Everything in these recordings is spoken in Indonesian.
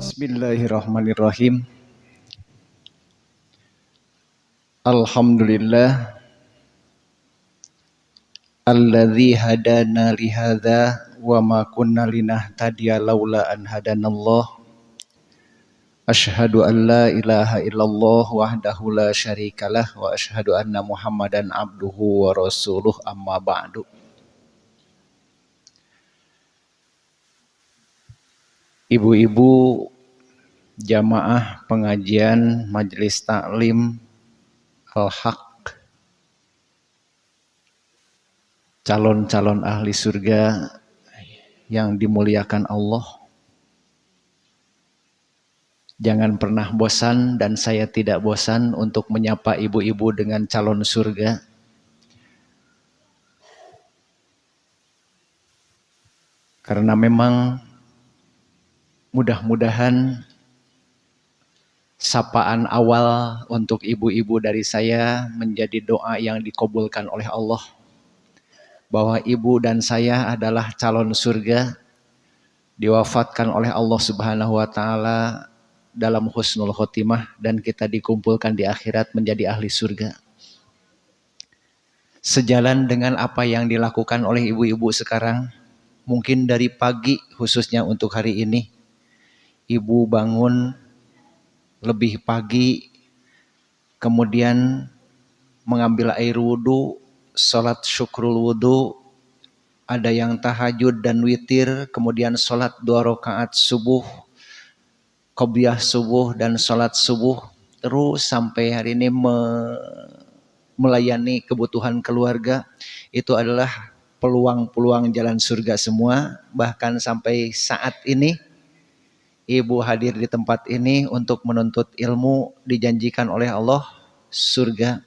Bismillahirrahmanirrahim. Alhamdulillah alladzi hadana li hadza wa ma kunna linahtadiya laula an hadanallah. Asyhadu an la ilaha illallah wahdahu la syarikalah wa asyhadu anna Muhammadan abduhu wa rasuluh amma ba'du. Ibu-ibu jamaah pengajian Majelis Taklim Al-Haq, calon-calon ahli surga yang dimuliakan Allah, jangan pernah bosan dan saya tidak bosan untuk menyapa ibu-ibu dengan calon surga. Karena memang mudah-mudahan sapaan awal untuk ibu-ibu dari saya menjadi doa yang dikabulkan oleh Allah. Bahwa ibu dan saya adalah calon surga, diwafatkan oleh Allah Subhanahu wa Ta'ala dalam husnul khotimah, dan kita dikumpulkan di akhirat menjadi ahli surga. Sejalan dengan apa yang dilakukan oleh ibu-ibu sekarang, mungkin dari pagi khususnya untuk hari ini, ibu bangun lebih pagi, kemudian mengambil air wudhu, sholat syukrul wudhu, ada yang tahajud dan witir, kemudian sholat 2 rakaat subuh, qobliyah subuh dan sholat subuh, terus sampai hari ini melayani kebutuhan keluarga. Itu adalah peluang-peluang jalan surga semua. Bahkan sampai saat ini ibu hadir di tempat ini untuk menuntut ilmu, dijanjikan oleh Allah surga.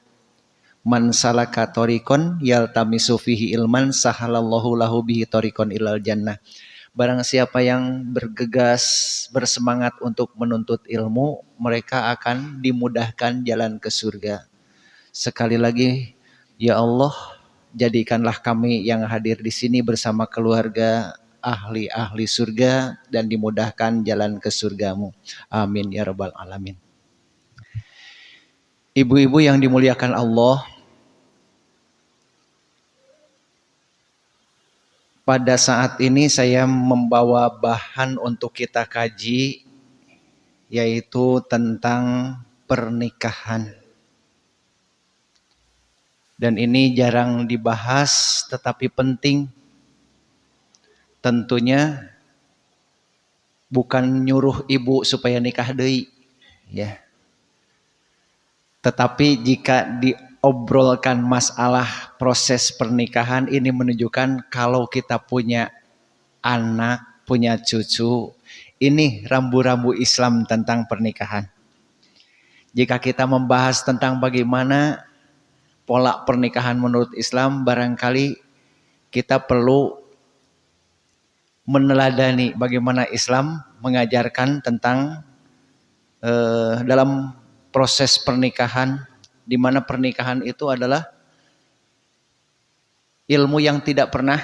Man salaka thoriqon yaltamisu fihi ilman sahalallahu lahu bihi thoriqon ilal jannah. Barang siapa yang bergegas, bersemangat untuk menuntut ilmu, mereka akan dimudahkan jalan ke surga. Sekali lagi, ya Allah, jadikanlah kami yang hadir di sini bersama keluarga ahli-ahli surga dan dimudahkan jalan ke surgamu. Amin ya rabbal alamin. Ibu-ibu yang dimuliakan Allah, pada saat ini saya membawa bahan untuk kita kaji, yaitu tentang pernikahan. Dan ini jarang dibahas tetapi penting. Tentunya bukan nyuruh ibu supaya nikah deui, ya. Tetapi jika diobrolkan masalah proses pernikahan, ini menunjukkan kalau kita punya anak, punya cucu, ini rambu-rambu Islam tentang pernikahan. Jika kita membahas tentang bagaimana pola pernikahan menurut Islam, barangkali kita perlu meneladani bagaimana Islam mengajarkan tentang dalam proses pernikahan, di mana pernikahan itu adalah ilmu yang tidak pernah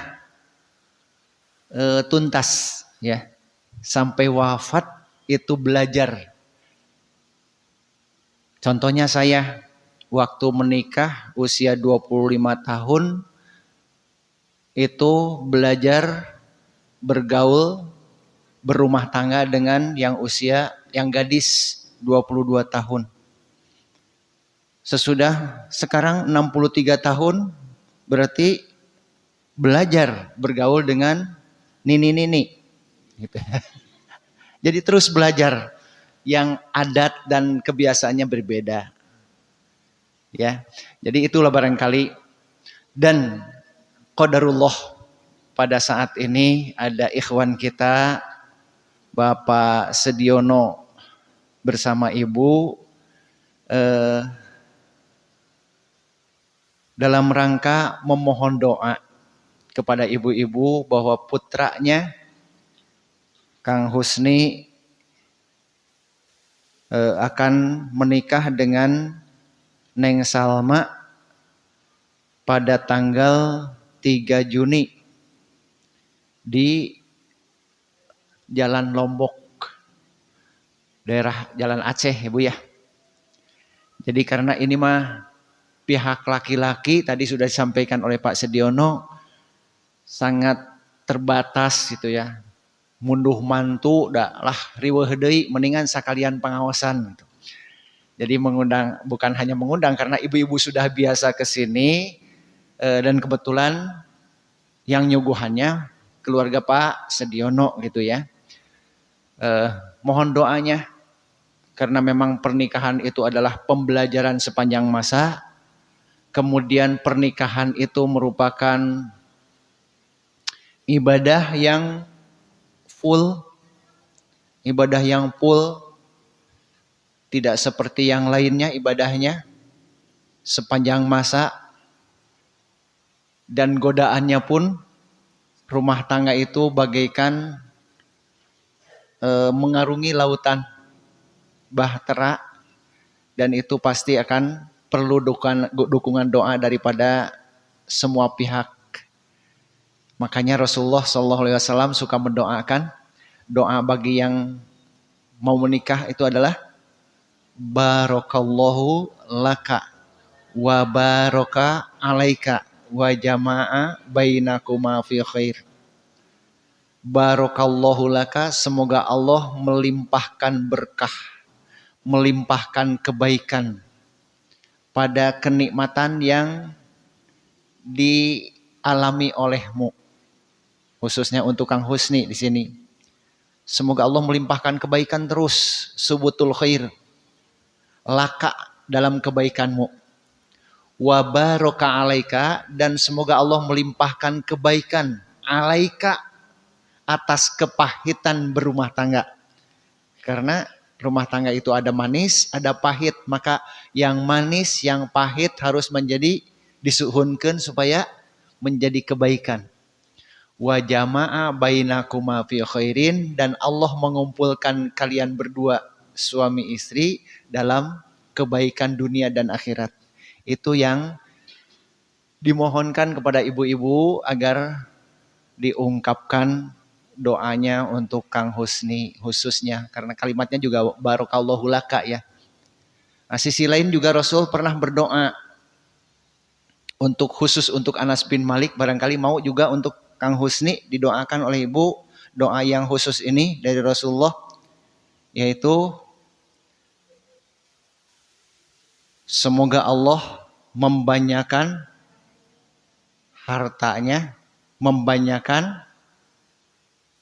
tuntas, ya. Sampai wafat itu belajar. Contohnya saya waktu menikah usia 25 tahun itu belajar bergaul, berumah tangga dengan yang gadis 22 tahun. Sesudah sekarang 63 tahun, berarti belajar bergaul dengan nini-nini. Gitu. Jadi terus belajar, yang adat dan kebiasaannya berbeda. Ya, jadi itulah barangkali. Dan qadarullah, pada saat ini ada ikhwan kita Bapak Sediono bersama Ibu dalam rangka memohon doa kepada ibu-ibu bahwa putranya Kang Husni akan menikah dengan Neng Salma pada tanggal 3 Juni di Jalan Lombok. daerah Jalan Aceh Ibu ya. Jadi karena ini mah pihak laki-laki tadi sudah disampaikan oleh Pak Sediono sangat terbatas gitu ya. Munduh mantu dah lah riweuh deui mendingan sakalian pengawasan gitu. Jadi mengundang bukan hanya mengundang karena ibu-ibu sudah biasa ke sini dan kebetulan yang nyuguhannya keluarga Pak Sediono gitu ya. Mohon doanya karena memang pernikahan itu adalah pembelajaran sepanjang masa. Kemudian pernikahan itu merupakan ibadah yang full, tidak seperti yang lainnya ibadahnya sepanjang masa, dan godaannya pun rumah tangga itu bagaikan mengarungi lautan bahtera, dan itu pasti akan perlu dukungan doa daripada semua pihak. Makanya Rasulullah SAW suka mendoakan, doa bagi yang mau menikah itu adalah barakallahu laka wa baraka alaika wa jama'a bainakuma fi khair. Barakallahu laka, semoga Allah melimpahkan berkah, melimpahkan kebaikan pada kenikmatan yang dialami olehmu, khususnya untuk Kang Husni di sini. Semoga Allah melimpahkan kebaikan terus, subutul khair, laka dalam kebaikanmu. Wa baraka alaika, dan semoga Allah melimpahkan kebaikan alaika atas kepahitan berumah tangga. Karena rumah tangga itu ada manis, ada pahit. Maka yang manis, yang pahit harus menjadi disuhunkeun supaya menjadi kebaikan. Wa jama'a bainakuma fi khairin, dan Allah mengumpulkan kalian berdua suami istri dalam kebaikan dunia dan akhirat. Itu yang dimohonkan kepada ibu-ibu agar diungkapkan doanya untuk Kang Husni khususnya, karena kalimatnya juga barakallahu laka ya. Nah, sisi lain juga Rasul pernah berdoa untuk khusus untuk Anas bin Malik, barangkali mau juga untuk Kang Husni didoakan oleh ibu. Doa yang khusus ini dari Rasulullah yaitu semoga Allah membanyakan hartanya, membanyakan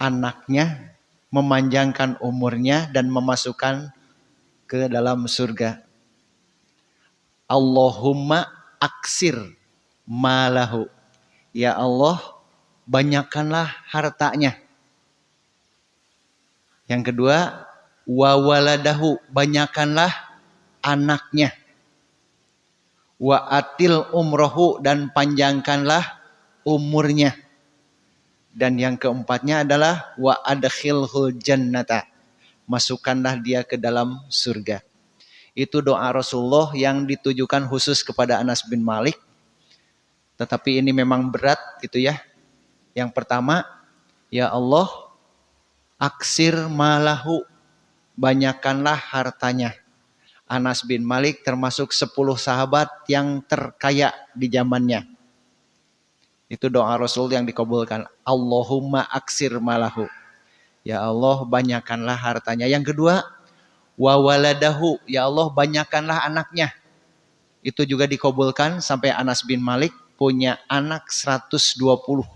anaknya, memanjangkan umurnya, dan memasukkan ke dalam surga. Allahumma aksir malahu. Ya Allah, banyakkanlah hartanya. Yang kedua, wa waladahu, banyakkanlah anaknya. Wa atil umrohu, dan panjangkanlah umurnya. Dan yang keempatnya adalah wa adkhilhul jannata, masukkanlah dia ke dalam surga. Itu doa Rasulullah yang ditujukan khusus kepada Anas bin Malik. Tetapi ini memang berat gitu ya. Yang pertama, ya Allah, aksir malahu, banyakkanlah hartanya. Anas bin Malik termasuk 10 sahabat yang terkaya di zamannya. Itu doa Rasul yang dikabulkan. Allahumma aksir malahu. Ya Allah, banyakkanlah hartanya. Yang kedua, wa waladahu. Ya Allah, banyakkanlah anaknya. Itu juga dikabulkan sampai Anas bin Malik punya anak 120.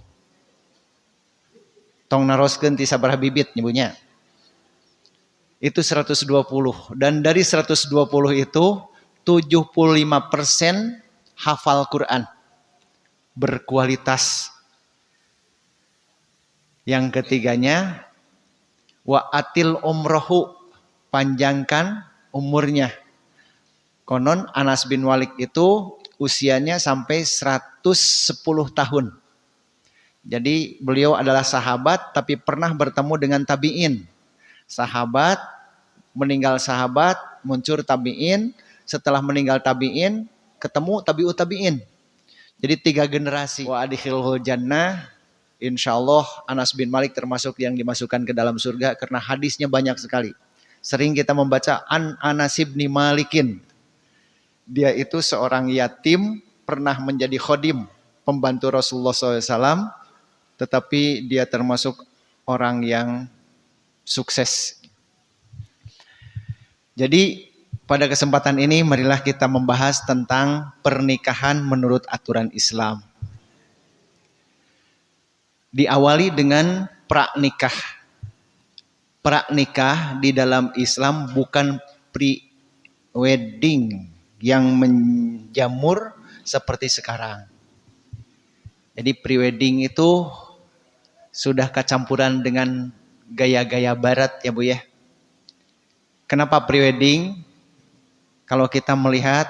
Tong naroskeun ti sabaraha bibit nyebutnya. Itu 120. Dan dari 120 itu 75% hafal Quran. Berkualitas. Yang ketiganya, wa atil umrohu, panjangkan umurnya. Konon Anas bin Malik itu usianya sampai 110 tahun. Jadi beliau adalah sahabat tapi pernah bertemu dengan tabi'in. Sahabat, meninggal sahabat, muncul tabi'in. Setelah meninggal tabi'in, ketemu tabi'ut tabi'in. Jadi 3 generasi. Wa adkhilhul jannah. Insya Allah Anas bin Malik termasuk yang dimasukkan ke dalam surga karena hadisnya banyak sekali. Sering kita membaca An Anas bin Malikin. Dia itu seorang yatim, pernah menjadi khodim, pembantu Rasulullah SAW, tetapi dia termasuk orang yang sukses. Jadi pada kesempatan ini marilah kita membahas tentang pernikahan menurut aturan Islam. Diawali dengan pranikah. Pranikah di dalam Islam bukan pre-wedding yang menjamur seperti sekarang. Jadi pre-wedding itu sudah kecampuran dengan gaya-gaya barat ya Bu ya. Kenapa pre-wedding? Kalau kita melihat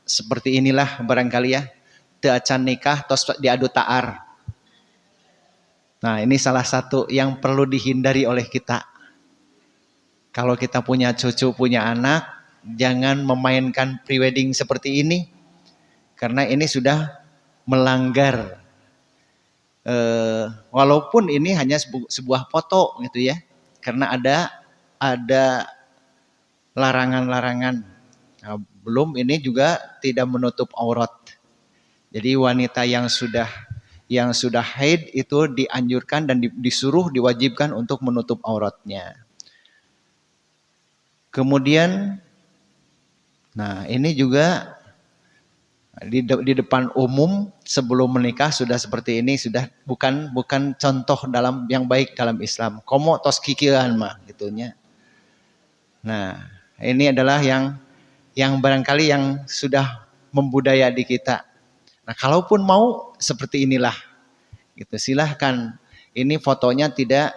seperti inilah barangkali ya. Teu acan nikah tos diadu ta'ar. Nah ini salah satu yang perlu dihindari oleh kita. Kalau kita punya cucu, punya anak, jangan memainkan pre-wedding seperti ini. Karena ini sudah melanggar. Walaupun ini hanya sebuah foto gitu ya. Karena ada larangan-larangan. Nah, belum ini juga tidak menutup aurat. Jadi wanita yang sudah haid itu dianjurkan dan disuruh diwajibkan untuk menutup auratnya. Kemudian, nah ini juga di depan umum sebelum menikah sudah seperti ini, sudah bukan contoh dalam yang baik dalam Islam. Komo tos kikiran mah gitunya. Nah ini adalah yang barangkali yang sudah membudaya di kita. Nah kalaupun mau seperti inilah, gitu silahkan. Ini fotonya tidak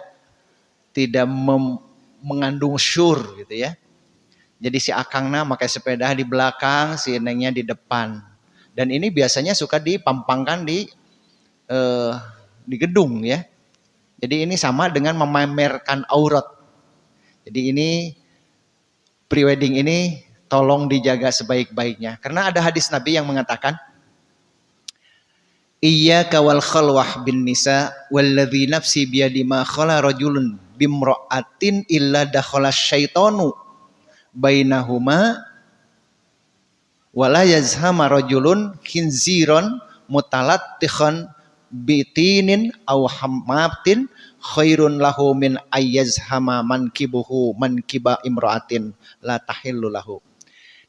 mengandung syur gitu ya. Jadi si akangna pakai sepeda di belakang, si nengnya di depan. Dan ini biasanya suka dipampangkan di gedung ya. Jadi ini sama dengan memamerkan aurat. Jadi ini pre-wedding ini tolong dijaga sebaik-baiknya. Karena ada hadis Nabi yang mengatakan, Iyyaka wal khalwah bin nisa walladzi nafsi biyadi ma khala rajulun bimra'atin illa dakhala syaitanu bainahuma wala yazhama rajulun khinziron mutalattikhan bitinin aw hammatin khairun lahu min ayyazhama mankibuhu mankiba imra'atin la tahillu lahu.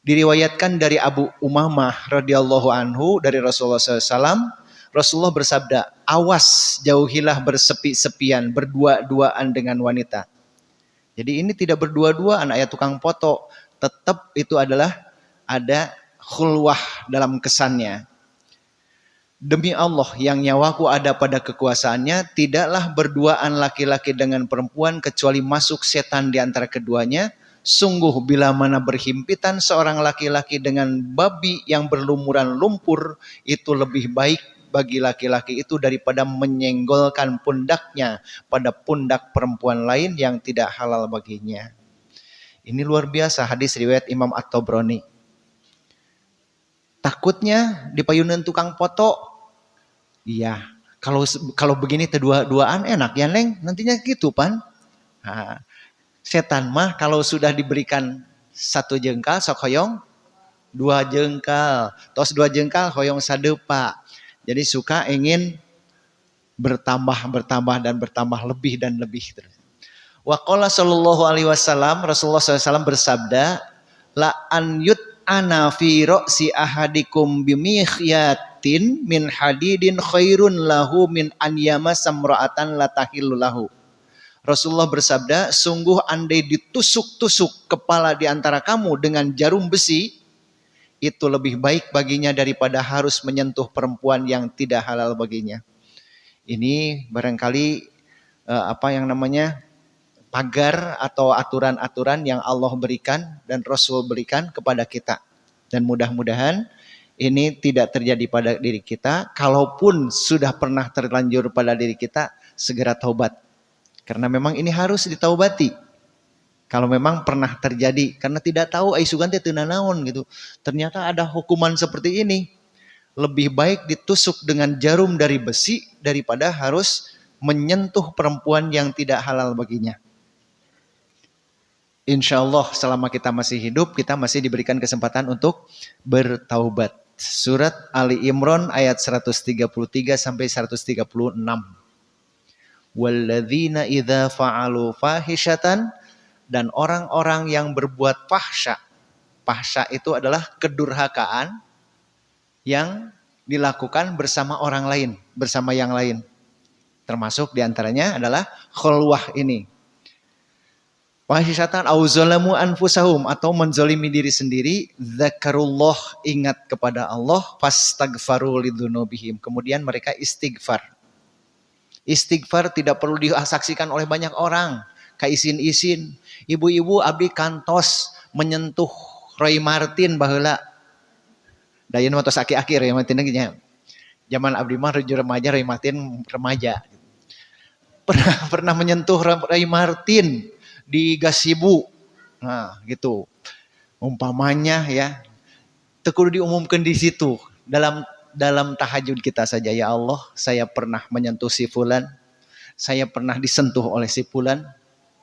Diriwayatkan dari Abu Umamah radhiyallahu anhu dari Rasulullah SAW, Rasulullah bersabda, awas jauhilah bersepi-sepian, berdua-duaan dengan wanita. Jadi ini tidak berdua-duaan ayat tukang foto, tetap itu adalah ada khulwah dalam kesannya. Demi Allah yang nyawaku ada pada kekuasaannya, tidaklah berduaan laki-laki dengan perempuan kecuali masuk setan di antara keduanya. Sungguh bila mana berhimpitan seorang laki-laki dengan babi yang berlumuran lumpur, itu lebih baik bagi laki-laki itu daripada menyenggolkan pundaknya pada pundak perempuan lain yang tidak halal baginya. Ini luar biasa hadis riwayat Imam At-Tabrani. Takutnya dipayunan tukang foto. Iya, kalau begini kedua-duaan enak ya Neng, nantinya gitu pan. Nah, setan mah kalau sudah diberikan 1 jengkal sok hoyong 2 jengkal, tos 2 jengkal hoyong sadepa. Jadi suka ingin bertambah dan bertambah lebih dan lebih terus. Wa qala sallallahu alaihi wasallam, Rasulullah SAW bersabda, la an yut ana fi ra'si ahadikum bimikhyatin min hadidin khairun lahu min an yamassa imra'atan la tahillu lahu. Rasulullah bersabda, sungguh andai ditusuk-tusuk kepala di antara kamu dengan jarum besi, itu lebih baik baginya daripada harus menyentuh perempuan yang tidak halal baginya. Ini barangkali pagar atau aturan-aturan yang Allah berikan dan Rasul berikan kepada kita. Dan mudah-mudahan ini tidak terjadi pada diri kita. Kalaupun sudah pernah terlanjur pada diri kita, segera taubat. Karena memang ini harus ditaubati. Kalau memang pernah terjadi, karena tidak tahu aisugan teh teu nanaon gitu. Ternyata ada hukuman seperti ini. Lebih baik ditusuk dengan jarum dari besi daripada harus menyentuh perempuan yang tidak halal baginya. insya Allah selama kita masih hidup, kita masih diberikan kesempatan untuk bertaubat. Surat Ali Imran ayat 133 sampai 136. Walladzina idza fa'alu fahishatan, dan orang-orang yang berbuat fahsya. Fahsya itu adalah kedurhakaan yang dilakukan bersama orang lain, bersama yang lain. Termasuk diantaranya adalah khulwah ini. Fahishatan au zalamu anfusahum, atau menzolimi diri sendiri, zakarullah, ingat kepada Allah, fastaghfaru lidzunubihim, kemudian mereka istighfar. Istighfar tidak perlu disaksikan oleh banyak orang. Kaisin-isin, ibu-ibu abdi kantos menyentuh Roy Martin baheula. Dayeun mah tos aki-aki Roy Martin nya. Zaman abdi mah remaja, Roy Martin remaja. Pernah menyentuh Roy Martin di gazebo. Nah, gitu. Umpamanya ya, teu kudu diumumkan di situ. Dalam tahajud kita saja, ya Allah, saya pernah menyentuh si fulan, saya pernah disentuh oleh si fulan,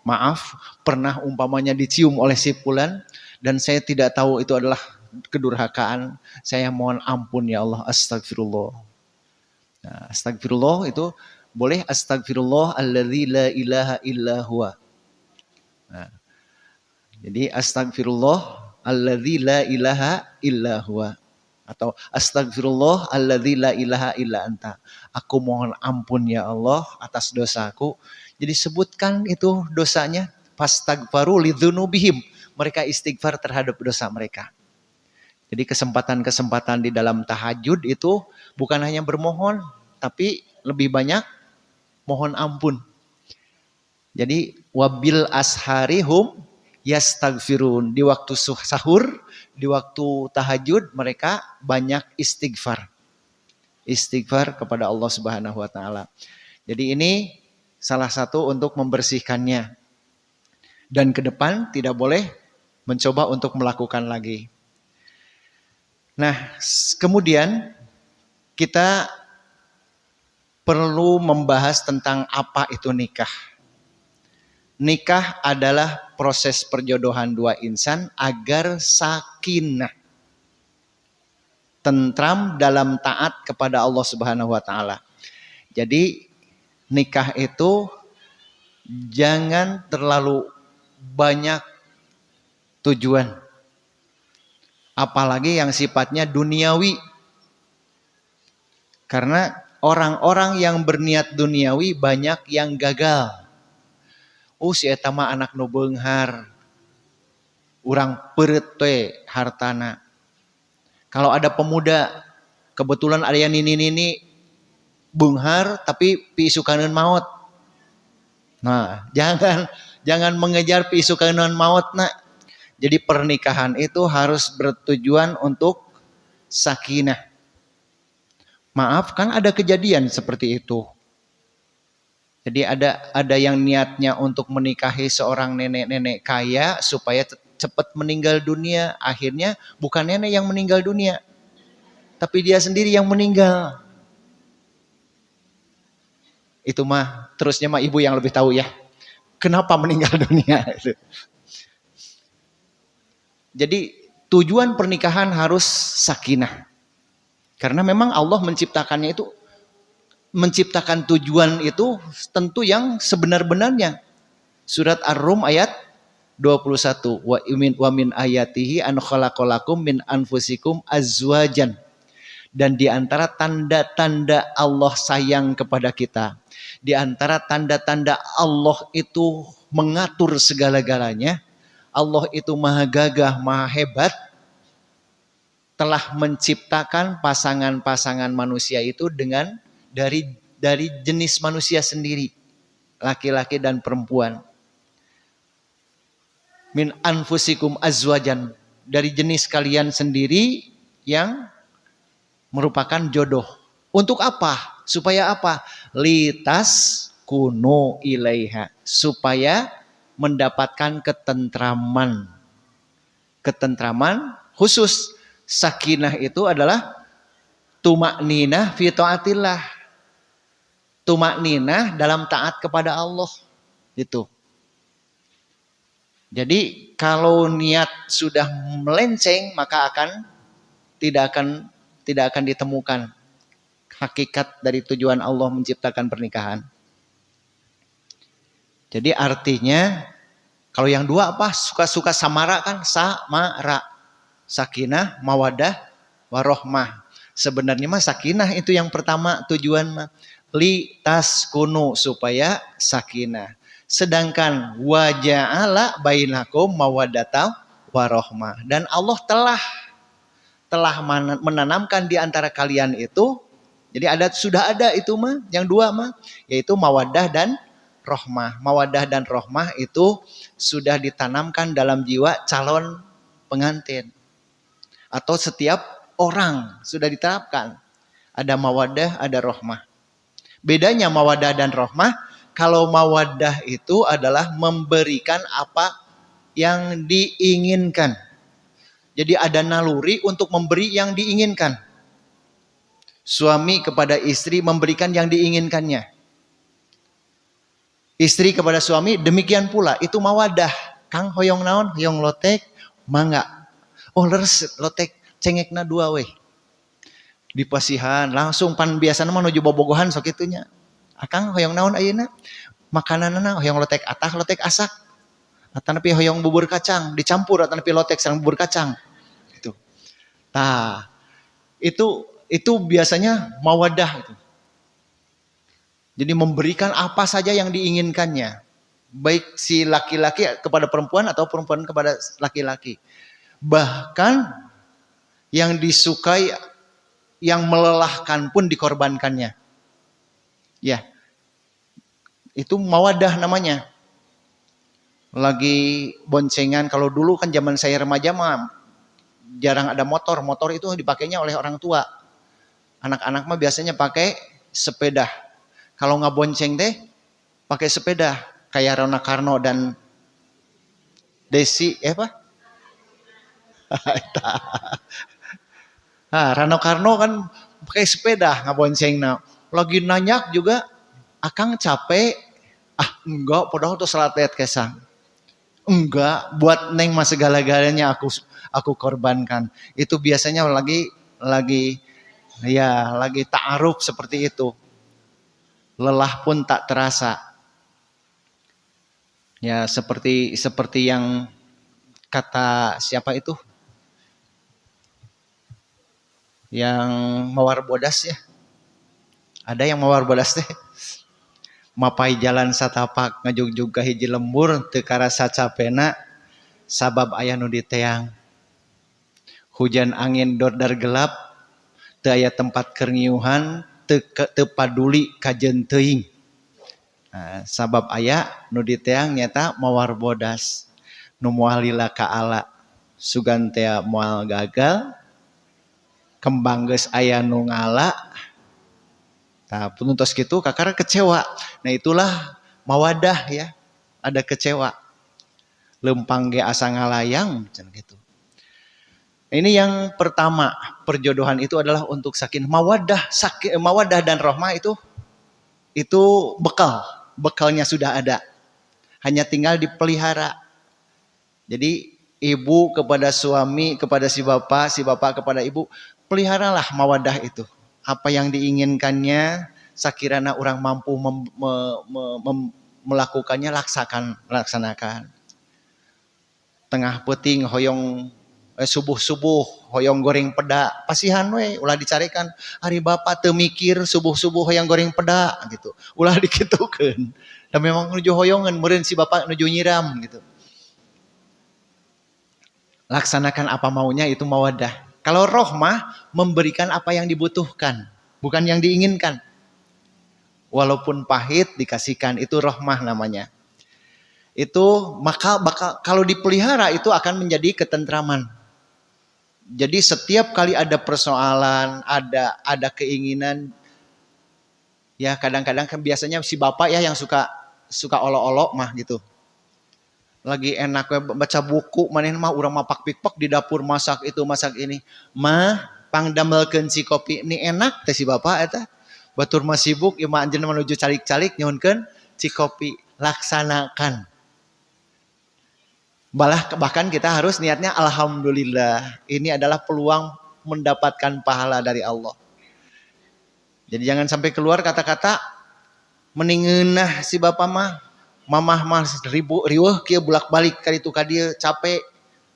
maaf, pernah umpamanya dicium oleh si fulan, dan saya tidak tahu itu adalah kedurhakaan, saya mohon ampun ya Allah, astagfirullah. Nah, astagfirullah itu boleh astagfirullah alladzi la ilaha illa huwa. Nah, jadi astagfirullah alladzi la ilaha illa huwa. Atau astagfirullah alladzi la ilaha illa anta. Aku mohon ampun ya Allah atas dosaku. Jadi sebutkan itu dosanya. Fastaghfaru lidzunubihim. Mereka istighfar terhadap dosa mereka. Jadi kesempatan-kesempatan di dalam tahajud itu bukan hanya bermohon, tapi lebih banyak mohon ampun. Jadi wabil asharihum yastaghfirun, di waktu sahur, di waktu tahajud mereka banyak istighfar. Istighfar kepada Allah Subhanahu wa taala. Jadi ini salah satu untuk membersihkannya. Dan ke depan tidak boleh mencoba untuk melakukan lagi. Nah, kemudian kita perlu membahas tentang apa itu nikah. Nikah adalah proses perjodohan dua insan agar sakinah, tentram dalam taat kepada Allah Subhanahu wa taala. Jadi nikah itu jangan terlalu banyak tujuan. Apalagi yang sifatnya duniawi. Karena orang-orang yang berniat duniawi banyak yang gagal. Si eta mah anak nu beunghar. Urang peureut we hartana. Kalau ada pemuda, kebetulan ada yang nini-nini beunghar tapi piisukaneun maut. Nah, jangan mengejar piisukaneun maut, nak. Jadi pernikahan itu harus bertujuan untuk sakinah. Maaf, kan ada kejadian seperti itu. Jadi ada yang niatnya untuk menikahi seorang nenek-nenek kaya supaya cepat meninggal dunia. Akhirnya bukan nenek yang meninggal dunia, tapi dia sendiri yang meninggal. Itu mah terusnya mah ibu yang lebih tahu ya. Kenapa meninggal dunia? Jadi tujuan pernikahan harus sakinah. Karena memang Allah menciptakannya itu, menciptakan tujuan itu tentu yang sebenar-benarnya. Surat Ar-Rum ayat 21. Wa min ayatihi an khalaqalakum min anfusikum azwajan. Dan di antara tanda-tanda Allah sayang kepada kita, di antara tanda-tanda Allah itu mengatur segala-galanya, Allah itu maha gagah, maha hebat, telah menciptakan pasangan-pasangan manusia itu dengan dari jenis manusia sendiri, laki-laki dan perempuan. Min anfusikum azwajan, dari jenis kalian sendiri yang merupakan jodoh. Untuk apa? Supaya apa? Litas kuno ilaiha, supaya mendapatkan ketentraman. Ketentraman khusus. Sakinah itu adalah tumakninah fi taatillah. Tumakninah dalam taat kepada Allah. Itu. Jadi kalau niat sudah melenceng maka tidak akan ditemukan hakikat dari tujuan Allah menciptakan pernikahan. Jadi artinya kalau yang dua apa? Suka-suka samara kan? Samara. Sakinah, mawadah, warohmah. Sebenarnya mah sakinah itu yang pertama tujuan mah. Li taskunu supaya sakinah. Sedangkan waja'ala bainakum mawaddata warohmah. Dan Allah telah menanamkan di antara kalian itu. Jadi sudah ada itu mah. Yang dua mah. Yaitu mawadah dan rohmah. Mawadah dan rohmah itu sudah ditanamkan dalam jiwa calon pengantin. Atau setiap orang sudah diterapkan. Ada mawadah, ada rohmah. Bedanya mawadah dan rohmah, kalau mawadah itu adalah memberikan apa yang diinginkan. Jadi ada naluri untuk memberi yang diinginkan. Suami kepada istri memberikan yang diinginkannya. Istri kepada suami demikian pula, itu mawadah. Kang hoyong naon, hoyong lotek, mangga. Oh leres lotek, cengekna dua weh. Di pasihan langsung pan biasana mah nuju bobogohan sok itunya. Akang hoyong naon ayeuna? Makananna hoyong lotek atah, lotek asak. Atanapi hoyong bubur kacang, dicampur atanapi lotek sareng bubur kacang. Gitu. Tah, itu biasanya mawadah itu. Jadi memberikan apa saja yang diinginkannya. Baik si laki-laki kepada perempuan atau perempuan kepada laki-laki. Bahkan yang disukai, yang melelahkan pun dikorbankannya. Ya, itu mawadah namanya. Lagi boncengan, kalau dulu kan zaman saya remaja mah jarang ada motor. Motor itu dipakainya oleh orang tua. Anak-anak mah biasanya pakai sepeda. Kalau nggak bonceng deh, pakai sepeda. Kayak Rona Karno dan Desi, Rano Karno kan pakai sepeda ngabonceng. Lagi nanyak juga, akang capek. Enggak, padahal tuh salat liat kesang. Enggak, buat neng mah segala-galanya aku korbankan. Itu biasanya lagi ta'aruf seperti itu. Lelah pun tak terasa. Ya seperti yang kata siapa itu? Yang mawar bodas ya. Ada yang mawar bodas teh. Mapai jalan satapak ngajugjug ka hiji lembur teu karasa capena sabab aya nu diteang. Hujan angin dordar gelap teu aya tempat keur ngiuhan teu paduli kajeun teuing. Sabab aya nu diteang nyata mawar bodas. Nu moal lila ka ala sugan teh moal gagal. Kembang geus aya nu ngala. Nah, penuntos gitu kakara kecewa. Nah, itulah mawadah ya. Ada kecewa. Lempang ge asa ngalayang gitu. Ini yang pertama, perjodohan itu adalah untuk sakinah. Mawadah dan rohmah itu bekal. Bekalnya sudah ada. Hanya tinggal dipelihara. Jadi ibu kepada suami, kepada si bapak kepada ibu, peliharalah mawadah itu. Apa yang diinginkannya, sakirana orang mampu melakukannya, laksanakan. Tengah peuting hoyong subuh-subuh hoyong goreng peda, pasihan we ulah dicarikan hari bapak teu mikir subuh-subuh hoyong goreng peda gitu. Ulah dikitukeun. Dan memang nuju hoyongan meureun si bapak nuju nyiram gitu. Laksanakan apa maunya, itu mawadah. Kalau rohmah memberikan apa yang dibutuhkan, bukan yang diinginkan. Walaupun pahit dikasihkan, itu rohmah namanya. Itu maka kalau dipelihara itu akan menjadi ketentraman. Jadi setiap kali ada persoalan, ada keinginan, ya kadang-kadang kan biasanya si bapak ya yang suka olok-olok mah gitu. Lagi enak baca buku, maneh mah urang mah pak-pikpak di dapur masak itu masak ini. Mah pangdamelkeun si kopi ini enak teh si bapak eta. Batur mah sibuk ieu mah anjeunna menuju calik-calik nyuhunkeun si kopi, laksanakan. Bahkan kita harus niatnya alhamdulillah. Ini adalah peluang mendapatkan pahala dari Allah. Jadi jangan sampai keluar kata-kata meningeunah si bapak mah, mamah mah riweuh kieu bulak-balik ka ditu ka dieu capek.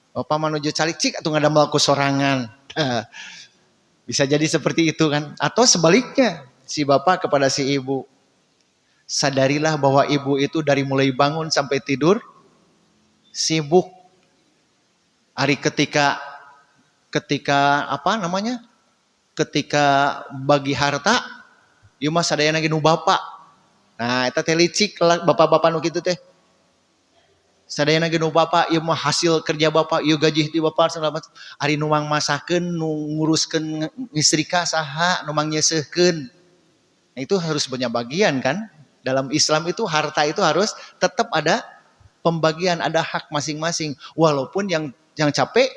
Bapak menuju calik cik atuh ngadamel ku sorangan. Bisa jadi seperti itu kan. Atau sebaliknya, si bapak kepada si ibu. Sadarilah bahwa ibu itu dari mulai bangun sampai tidur sibuk. Hari ketika apa namanya? Ketika bagi harta, ieu mah sadayana ge nu bapak. Nah, eta teh licik bapak-bapak nu kitu teh. Sadayana ge nu bapak, ieu mah hasil kerja bapak, ieu gaji ti bapak segala macam. Ari nu mang masakeun, nu nguruskeun istrika saha, nu mang nyeuseukkeun. Nah, itu harus punya bagian kan? Dalam Islam itu harta itu harus tetap ada pembagian, ada hak masing-masing. Walaupun yang capek,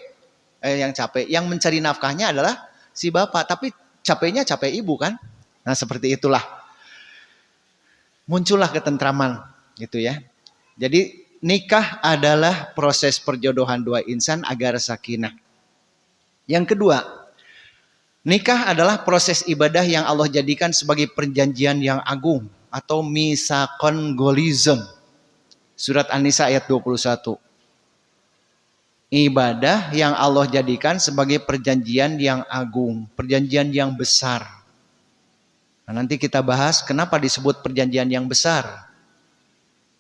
yang mencari nafkahnya adalah si bapak, tapi capeknya capek ibu kan? Nah, seperti itulah. Muncullah ketentraman gitu ya. Jadi nikah adalah proses perjodohan dua insan agar sakinah. Yang kedua, nikah adalah proses ibadah yang Allah jadikan sebagai perjanjian yang agung atau misakon golizm. Surat An-Nisa ayat 21. Ibadah yang Allah jadikan sebagai perjanjian yang agung, perjanjian yang besar. Nah, nanti kita bahas kenapa disebut perjanjian yang besar.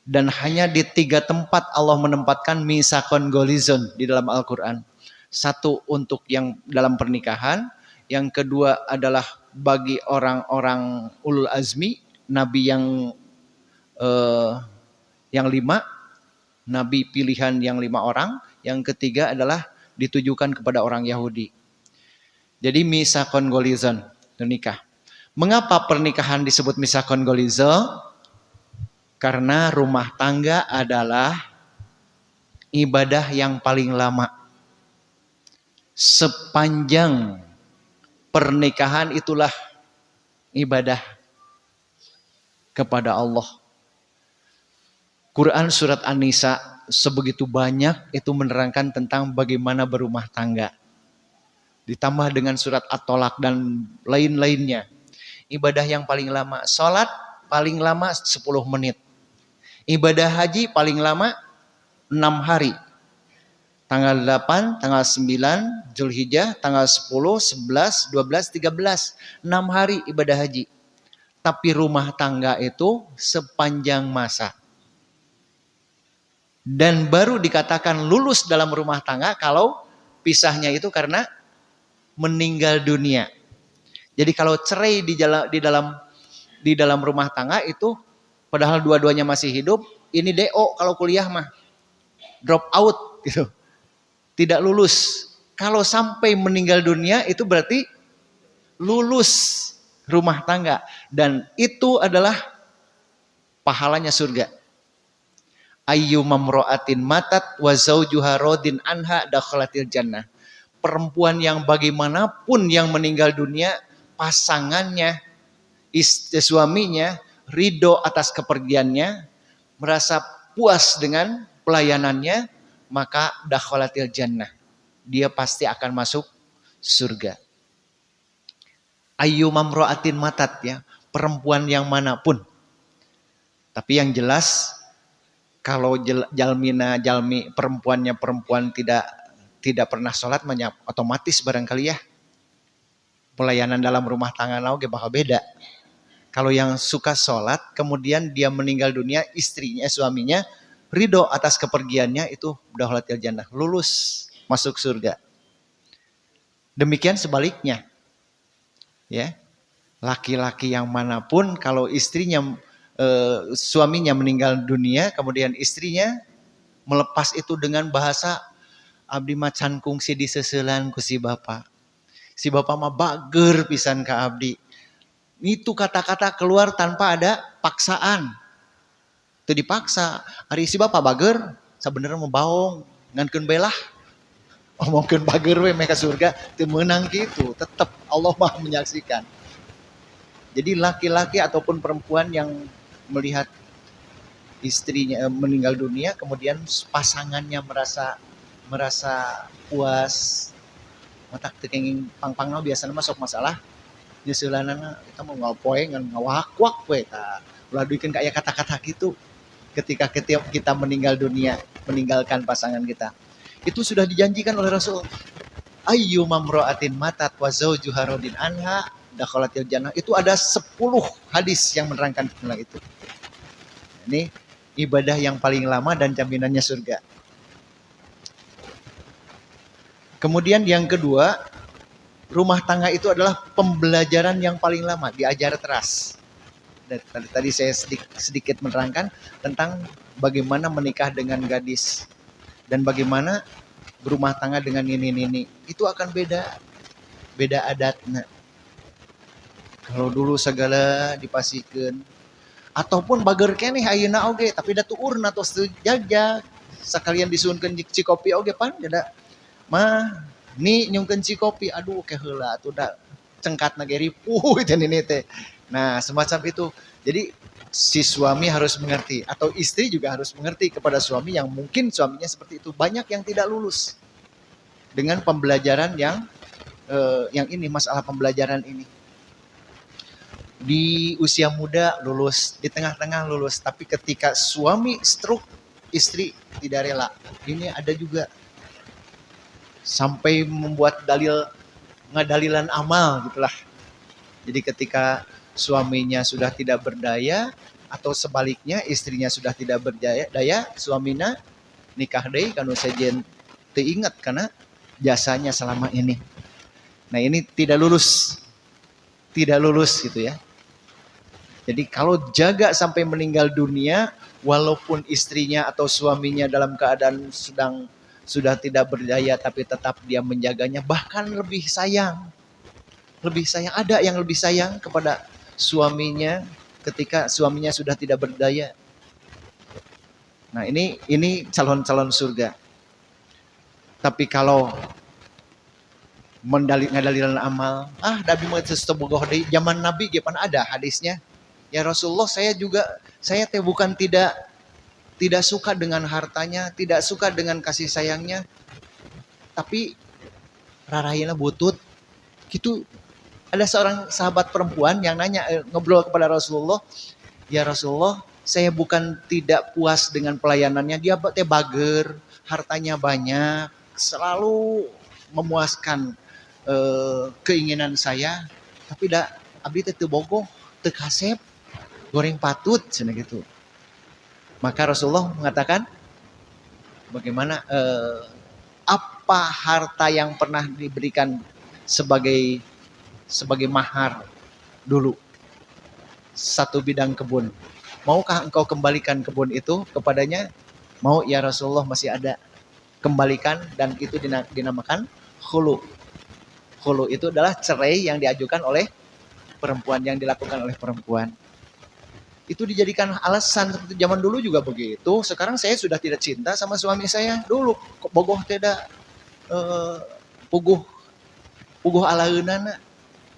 Dan hanya di 3 tempat Allah menempatkan misakon golizon di dalam Al-Quran. Satu untuk yang dalam pernikahan, yang kedua adalah bagi orang-orang ulul azmi, nabi yang 5, nabi pilihan yang 5 orang. Yang ketiga adalah ditujukan kepada orang Yahudi. Jadi misakon golizon, nikah. Mengapa pernikahan disebut misakon golizon? Karena rumah tangga adalah ibadah yang paling lama. Sepanjang pernikahan itulah ibadah kepada Allah. Quran surat An-Nisa sebegitu banyak itu menerangkan tentang bagaimana berumah tangga. Ditambah dengan surat At-Tolak dan lain-lainnya. Ibadah yang paling lama. Salat paling lama 10 menit. Ibadah haji paling lama 6 hari. Tanggal 8, tanggal 9, Zulhijjah, tanggal 10, 11, 12, 13. 6 hari ibadah haji. Tapi rumah tangga itu sepanjang masa. Dan baru dikatakan lulus dalam rumah tangga kalau pisahnya itu karena meninggal dunia. Jadi kalau cerai di dalam rumah tangga itu padahal dua-duanya masih hidup, ini DO kalau kuliah mah drop out gitu. Tidak lulus. Kalau sampai meninggal dunia itu berarti lulus rumah tangga dan itu adalah pahalanya surga. Ayyumamro'atin matat wa zaujuha radin anha dakhalatil jannah. Perempuan yang bagaimanapun yang meninggal dunia, pasangannya, suaminya ridho atas kepergiannya, merasa puas dengan pelayanannya, maka dakhalatil jannah. Dia pasti akan masuk surga. Ayyumamro'atin matat ya, perempuan yang manapun. Tapi yang jelas kalau perempuan tidak pernah sholat, otomatis barangkali ya pelayanan dalam rumah tangga ge bakal beda. Kalau yang suka sholat kemudian dia meninggal dunia, suaminya ridho atas kepergiannya, itu dakhalatil jannah, lulus masuk surga. Demikian sebaliknya, ya laki-laki yang manapun kalau suaminya meninggal dunia, kemudian istrinya melepas itu dengan bahasa abdi macan kungsi diseseulan ku si bapak. Si bapak mah bager pisan ka abdi. Itu kata-kata keluar tanpa ada paksaan. Itu dipaksa. Ari si bapak bager, sebenarnya mau baong, ngankeun belah. Omongkeun bager we meh ka surga, teu meunang gitu. Tetap Allah Maha menyaksikan. Jadi laki-laki ataupun perempuan yang melihat istrinya meninggal dunia, kemudian pasangannya merasa puas, matak tekenging pang-pangna biasanya masuk masalah jeuseulana kita mau ngapoe ngan ngawak-wak we tah ulah duikeun kayak kata-kata gitu ketika kita meninggal dunia, meninggalkan pasangan kita. Itu sudah dijanjikan oleh Rasul. Ayyu mamra'atin matat wa zawjuha radin anha dakhalatil jannah. Itu ada 10 hadis yang menerangkan tentang itu. Ini ibadah yang paling lama dan jaminannya surga. Kemudian yang kedua, rumah tangga itu adalah pembelajaran yang paling lama, diajar teras. Tadi saya sedikit menerangkan tentang bagaimana menikah dengan gadis dan bagaimana berumah tangga dengan ini. Itu akan beda adatnya. Kalau dulu segala dipasikeun ataupun bager keneh ayeuna oge tapi da tuurna tos teu jagjag sakalian disuunkeun cikopi oge pan da mah ni nyungkeun cikopi aduh ke heula atuh da cengkatna ge ripuh ini teh. Nah, semacam itu. Jadi si suami harus mengerti atau istri juga harus mengerti kepada suami yang mungkin suaminya seperti itu. Banyak yang tidak lulus dengan pembelajaran yang ini, masalah pembelajaran ini. Di usia muda lulus, di tengah-tengah lulus, tapi ketika suami stroke, istri tidak rela. Ini ada juga sampai membuat ngadalilan amal gitulah. Jadi ketika suaminya sudah tidak berdaya atau sebaliknya istrinya sudah tidak berdaya, suaminya nikah deui kanu sejen teu inget karena jasanya selama ini. Nah, ini tidak lulus gitu ya. Jadi kalau jaga sampai meninggal dunia walaupun istrinya atau suaminya dalam keadaan sudah tidak berdaya tapi tetap dia menjaganya, bahkan lebih sayang. Ada yang lebih sayang kepada suaminya ketika suaminya sudah tidak berdaya. Nah, ini calon-calon surga. Tapi kalau ngadalilan amal, Nabi mah bogoh deui. Zaman Nabi ge pan ada hadisnya. Ya Rasulullah, saya teh bukan tidak suka dengan hartanya, tidak suka dengan kasih sayangnya, tapi rarayana butut. Gitu. Ada seorang sahabat perempuan yang nanya ngobrol kepada Rasulullah, ya Rasulullah, saya bukan tidak puas dengan pelayanannya, dia teh bager, hartanya banyak, selalu memuaskan keinginan saya, tapi abdi teh teu bogoh, teu kasep, goreng patut cenah gitu. Maka Rasulullah mengatakan, bagaimana apa harta yang pernah diberikan sebagai mahar dulu? Satu bidang kebun. Maukah engkau kembalikan kebun itu kepadanya? Mau ya Rasulullah, masih ada. Kembalikan, dan itu dinamakan khulu. Khulu itu adalah cerai yang diajukan oleh perempuan, yang dilakukan oleh perempuan. Itu dijadikan alasan. Seperti zaman dulu juga begitu. Sekarang saya sudah tidak cinta sama suami saya. Dulu bogoh tidak puguh alaeunana.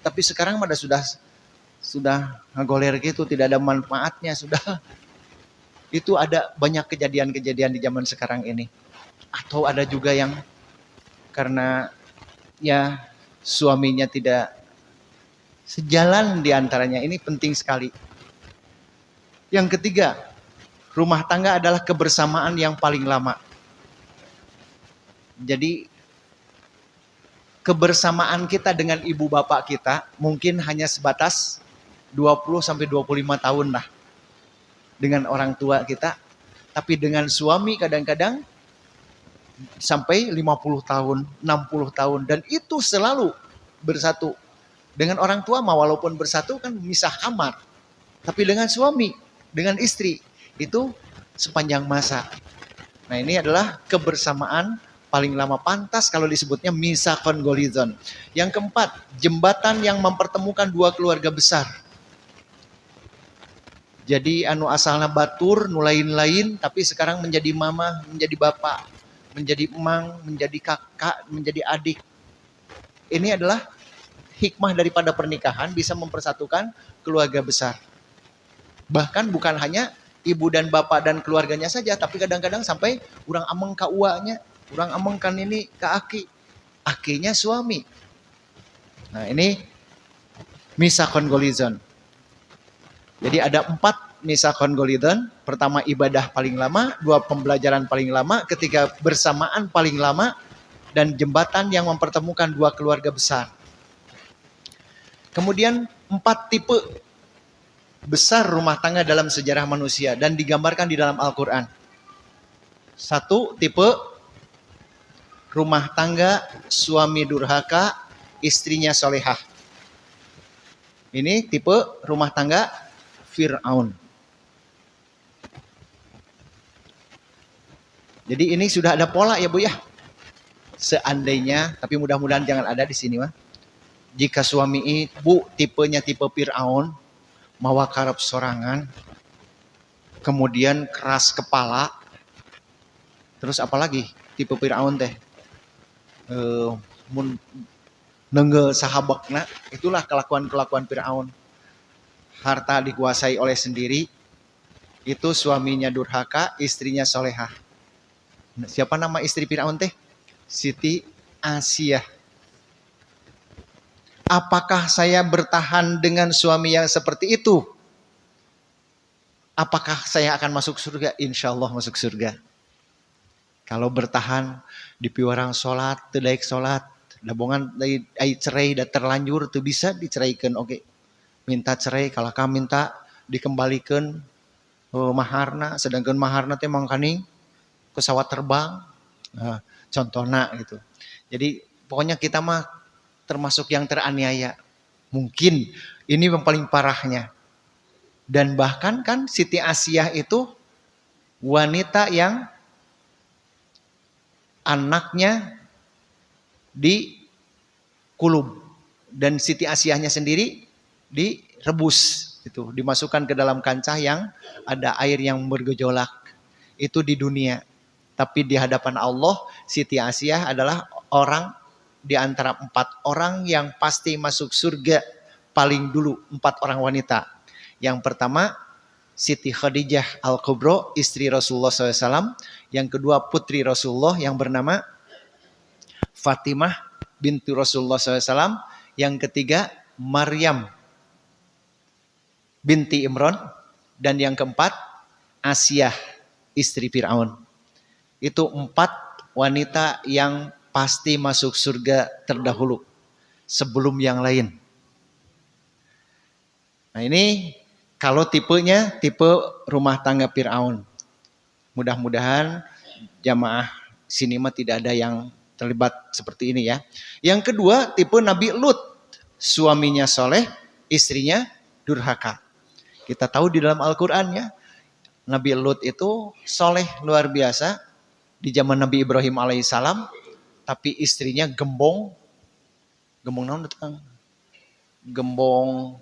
Tapi sekarang pada sudah ngagoler gitu, tidak ada manfaatnya, sudah. Itu ada banyak kejadian-kejadian di zaman sekarang ini. Atau ada juga yang karena ya suaminya tidak sejalan di antaranya. Ini penting sekali. Yang ketiga, rumah tangga adalah kebersamaan yang paling lama. Jadi kebersamaan kita dengan ibu bapak kita mungkin hanya sebatas 20-25 tahun lah dengan orang tua kita. Tapi dengan suami kadang-kadang sampai 50 tahun, 60 tahun. Dan itu selalu bersatu. Dengan orang tua mah walaupun bersatu kan misah kamar. Tapi dengan suami, dengan istri, itu sepanjang masa. Nah, ini adalah kebersamaan paling lama, pantas kalau disebutnya misakon golizon. Yang keempat, jembatan yang mempertemukan dua keluarga besar. Jadi anu asalna batur, nu lain-lain, tapi sekarang menjadi mama, menjadi bapak, menjadi emang, menjadi kakak, menjadi adik. Ini adalah hikmah daripada pernikahan, bisa mempersatukan keluarga besar. Bahkan bukan hanya ibu dan bapak dan keluarganya saja, tapi kadang-kadang sampai urang ameng ka uanya, urang ameng kan ini ke aki, akinya suami. Nah ini misakon golizon. Jadi ada 4 misakon golizon. Pertama ibadah paling lama, 2 pembelajaran paling lama, ketiga bersamaan paling lama, dan jembatan yang mempertemukan 2 keluarga besar. Kemudian 4 tipe besar rumah tangga dalam sejarah manusia dan digambarkan di dalam Al-Quran. 1 tipe rumah tangga suami durhaka, istrinya solehah. Ini tipe rumah tangga Fir'aun. Jadi ini sudah ada pola ya Bu ya. Seandainya, tapi mudah-mudahan jangan ada di sini mah. Jika suami ibu tipenya tipe Fir'aun, mawa karep sorangan, kemudian keras kepala, terus apalagi tipe Fir'aun teh, nenggel sahabakna, itulah kelakuan-kelakuan Fir'aun. Harta dikuasai oleh sendiri, itu suaminya durhaka, istrinya solehah. Siapa nama istri Fir'aun teh? Siti Asiyah. Apakah saya bertahan dengan suami yang seperti itu? Apakah saya akan masuk surga? Insya Allah masuk surga. Kalau bertahan di piwarang sholat, tedaik sholat, dabongan ai cerai dan terlanjur tuh bisa diceraikan. Oke, minta cerai, kalau kamu minta dikembalikan maharna, sedangkan maharna teh mangkaning pesawat terbang. Nah, contohnya gitu. Jadi pokoknya kita mah termasuk yang teraniaya. Mungkin ini yang paling parahnya. Dan bahkan kan Siti Asiyah itu wanita yang anaknya dikulub. Dan Siti Asiyahnya sendiri direbus. Itu, dimasukkan ke dalam kancah yang ada air yang bergejolak. Itu di dunia. Tapi di hadapan Allah, Siti Asiyah adalah orang di antara 4 orang yang pasti masuk surga paling dulu, 4 orang wanita. Yang pertama Siti Khadijah Al-Kubro, istri Rasulullah SAW. Yang kedua putri Rasulullah yang bernama Fatimah binti Rasulullah SAW. Yang ketiga Maryam binti Imran. Dan yang keempat Asiyah istri Fir'aun. Itu 4 wanita yang pasti masuk surga terdahulu sebelum yang lain. Nah ini kalau tipenya tipe rumah tangga Fir'aun. Mudah-mudahan jamaah sini mah tidak ada yang terlibat seperti ini ya. Yang kedua tipe Nabi Lut. Suaminya soleh, istrinya durhaka. Kita tahu di dalam Al-Quran ya. Nabi Lut itu soleh luar biasa. Di zaman Nabi Ibrahim alaihissalam. Tapi istrinya gembong naon tukang? Gembong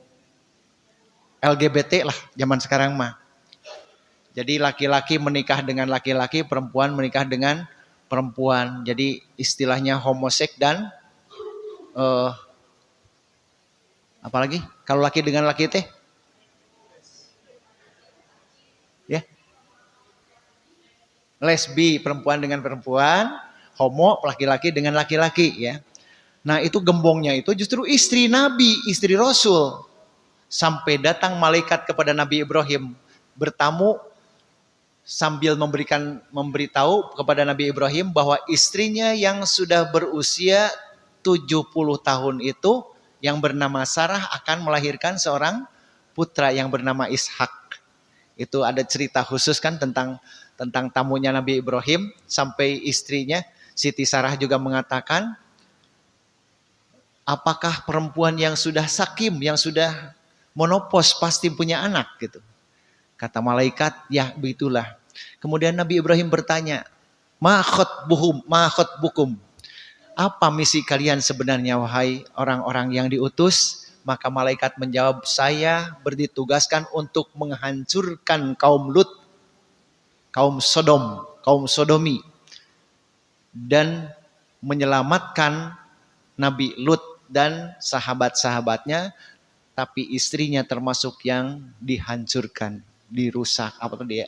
LGBT lah zaman sekarang mah. Jadi laki-laki menikah dengan laki-laki, perempuan menikah dengan perempuan. Jadi istilahnya homoseks dan apalagi kalau laki dengan laki teh? Ya. Lesbi, perempuan dengan perempuan. Homo laki-laki dengan laki-laki ya. Nah itu gembongnya itu justru istri Nabi, istri Rasul. Sampai datang malaikat kepada Nabi Ibrahim bertamu sambil memberitahu kepada Nabi Ibrahim bahwa istrinya yang sudah berusia 70 tahun itu yang bernama Sarah akan melahirkan seorang putra yang bernama Ishak. Itu ada cerita khusus kan tentang tamunya Nabi Ibrahim sampai istrinya Siti Sarah juga mengatakan, apakah perempuan yang sudah sakim, yang sudah monopos pasti punya anak gitu. Kata malaikat, ya begitulah. Kemudian Nabi Ibrahim bertanya, ma khotbukum. Apa misi kalian sebenarnya wahai orang-orang yang diutus? Maka malaikat menjawab, saya ditugaskan untuk menghancurkan kaum Lut, kaum Sodom, kaum Sodomi. Dan menyelamatkan Nabi Lut dan sahabat-sahabatnya, tapi istrinya termasuk yang dihancurkan, dirusak atau dia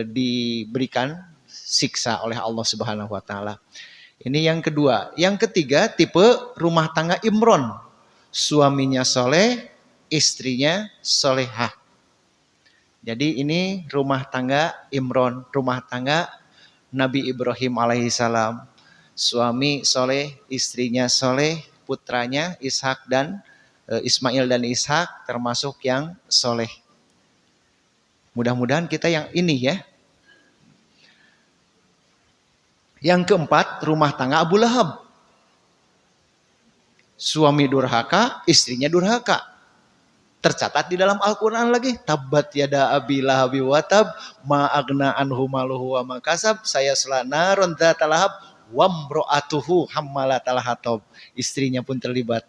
diberikan siksa oleh Allah Subhanahu wa taala. Ini yang kedua. Yang ketiga, tipe rumah tangga imron. Suaminya soleh, istrinya solehah. Jadi ini rumah tangga imron, rumah tangga Nabi Ibrahim alaihissalam. Suami soleh, istrinya soleh, putranya Ishak dan Ismail dan Ishak termasuk yang soleh. Mudah-mudahan kita yang ini ya. Yang keempat, rumah tangga Abu Lahab. Suami durhaka, istrinya durhaka. Tercatat di dalam Al-Quran lagi. Tabbat yada abi lahabi watab, ma'agna anhu maluhu wa makasab, saya selanaron dhatalahab, wamro'atuhu hammalatal hatab. Istrinya pun terlibat.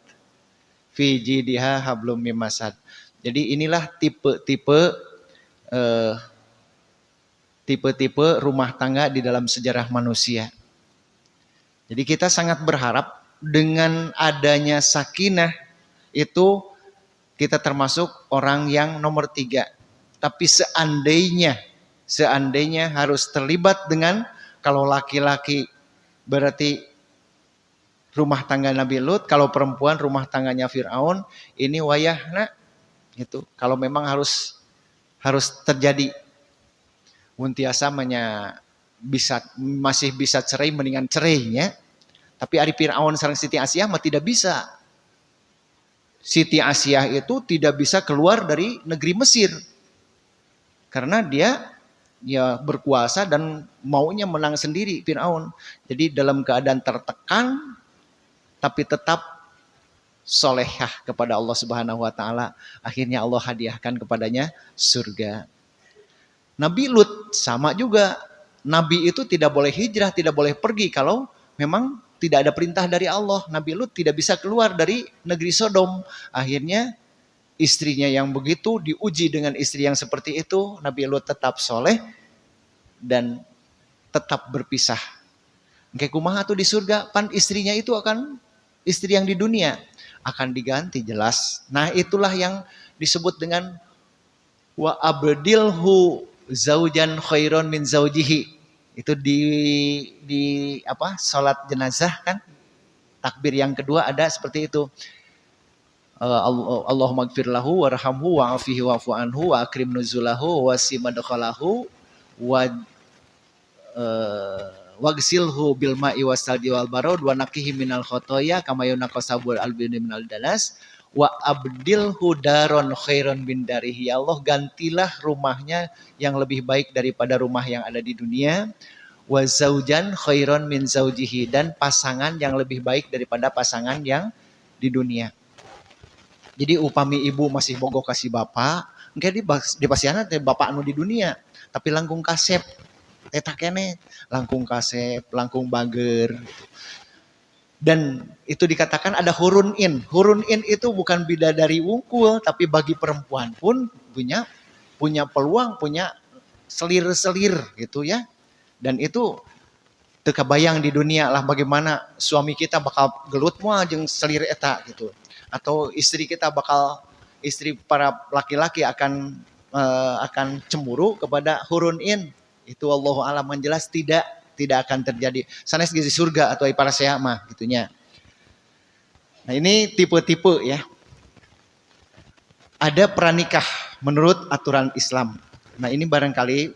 Fi jidiha hablum mimasad. Jadi inilah tipe-tipe rumah tangga di dalam sejarah manusia. Jadi kita sangat berharap dengan adanya sakinah itu kita termasuk orang yang nomor 3. Tapi seandainya harus terlibat dengan, kalau laki-laki berarti rumah tangga Nabi Lut, kalau perempuan rumah tangganya Fir'aun, ini wayahna gitu. Kalau memang harus terjadi. Muntiasa masih bisa cerai, mendingan cerainya. Tapi ari Fir'aun sareng Siti Asiyah mah tidak bisa. Siti Asiyah itu tidak bisa keluar dari negeri Mesir. Karena dia ya berkuasa dan maunya menang sendiri Fir'aun. Jadi dalam keadaan tertekan tapi tetap solehah kepada Allah Subhanahu wa taala, akhirnya Allah hadiahkan kepadanya surga. Nabi Lut sama juga. Nabi itu tidak boleh hijrah, tidak boleh pergi kalau memang tidak ada perintah dari Allah. Nabi Lut tidak bisa keluar dari negeri Sodom. Akhirnya istrinya yang begitu diuji dengan istri yang seperti itu. Nabi Lut tetap soleh dan tetap berpisah. Kayak kumaha tuh di surga, pan istrinya itu akan istri yang di dunia akan diganti jelas. Nah itulah yang disebut dengan wa abdilhu zaujan khairon min zaujihi. Itu di salat jenazah kan, takbir yang kedua ada seperti itu. Allahumma gfir lahu warhamhu wa'afihi wa'fu anhu wa akrim nuzulahu wa simadkhalahu wa wagsilhu bil ma'i wasalji wal barad wa naqihi minal khotoya kama yunaqasabul albini minal danas wa abdilhu daron khairon bin darihi. Ya Allah, gantilah rumahnya yang lebih baik daripada rumah yang ada di dunia. Wa zaujan khairon min zaujihi, dan pasangan yang lebih baik daripada pasangan yang di dunia. Jadi upami ibu masih bogoh kasih bapak, engke di pasiana teh bapak anu di dunia, tapi langkung kasep eta kene, langkung kasep, langkung bager. Dan itu dikatakan ada hurun in. Hurun in itu bukan bidadari wungkul, tapi bagi perempuan pun punya peluang, punya selir-selir gitu ya. Dan itu teu kabayang di dunia lah bagaimana suami kita bakal gelut moal jeung selir eta gitu. Atau istri kita istri para laki-laki akan cemburu kepada hurun in. Itu Allahu a'lam, jelas tidak akan terjadi. Sanes gizi surga atau para seha mah gitunya. Nah ini tipe-tipe ya. Ada pranikah menurut aturan Islam. Nah ini barangkali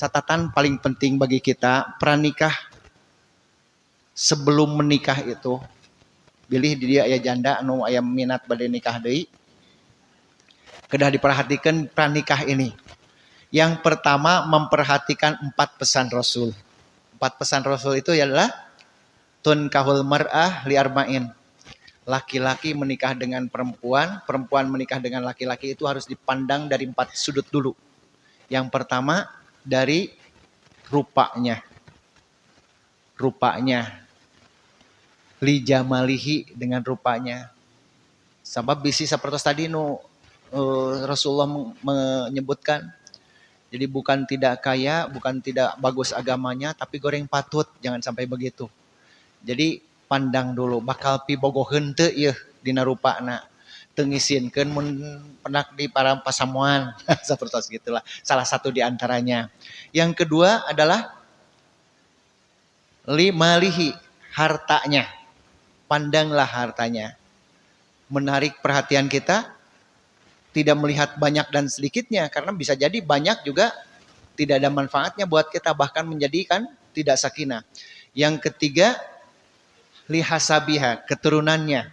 catatan paling penting bagi kita. Pranikah sebelum menikah itu, bilih di dia aya janda anu aya minat bade nikah deui, kedah diperhatikan pranikah ini. Yang pertama, memperhatikan 4 pesan Rasul. 4 pesan Rasul itu adalah tunkahul mar'ah li arba'in. Laki-laki menikah dengan perempuan, perempuan menikah dengan laki-laki itu harus dipandang dari 4 sudut dulu. Yang pertama dari rupanya. Li jamalihi, dengan rupanya. Sabab bisi sapertos tadi Rasulullah menyebutkan. Jadi bukan tidak kaya, bukan tidak bagus agamanya, tapi goreng patut, jangan sampai begitu. Jadi pandang dulu, bakal pibogoheun teu ieu dina rupana. tengisinkeun mun penak di para pasamuan. Seperti gitulah. Salah satu di antaranya. Yang kedua adalah malihi, hartanya. Pandanglah hartanya. Menarik perhatian kita, tidak melihat banyak dan sedikitnya, karena bisa jadi banyak juga tidak ada manfaatnya buat kita, bahkan menjadikan tidak sakinah. Yang ketiga, lihasabiha, keturunannya.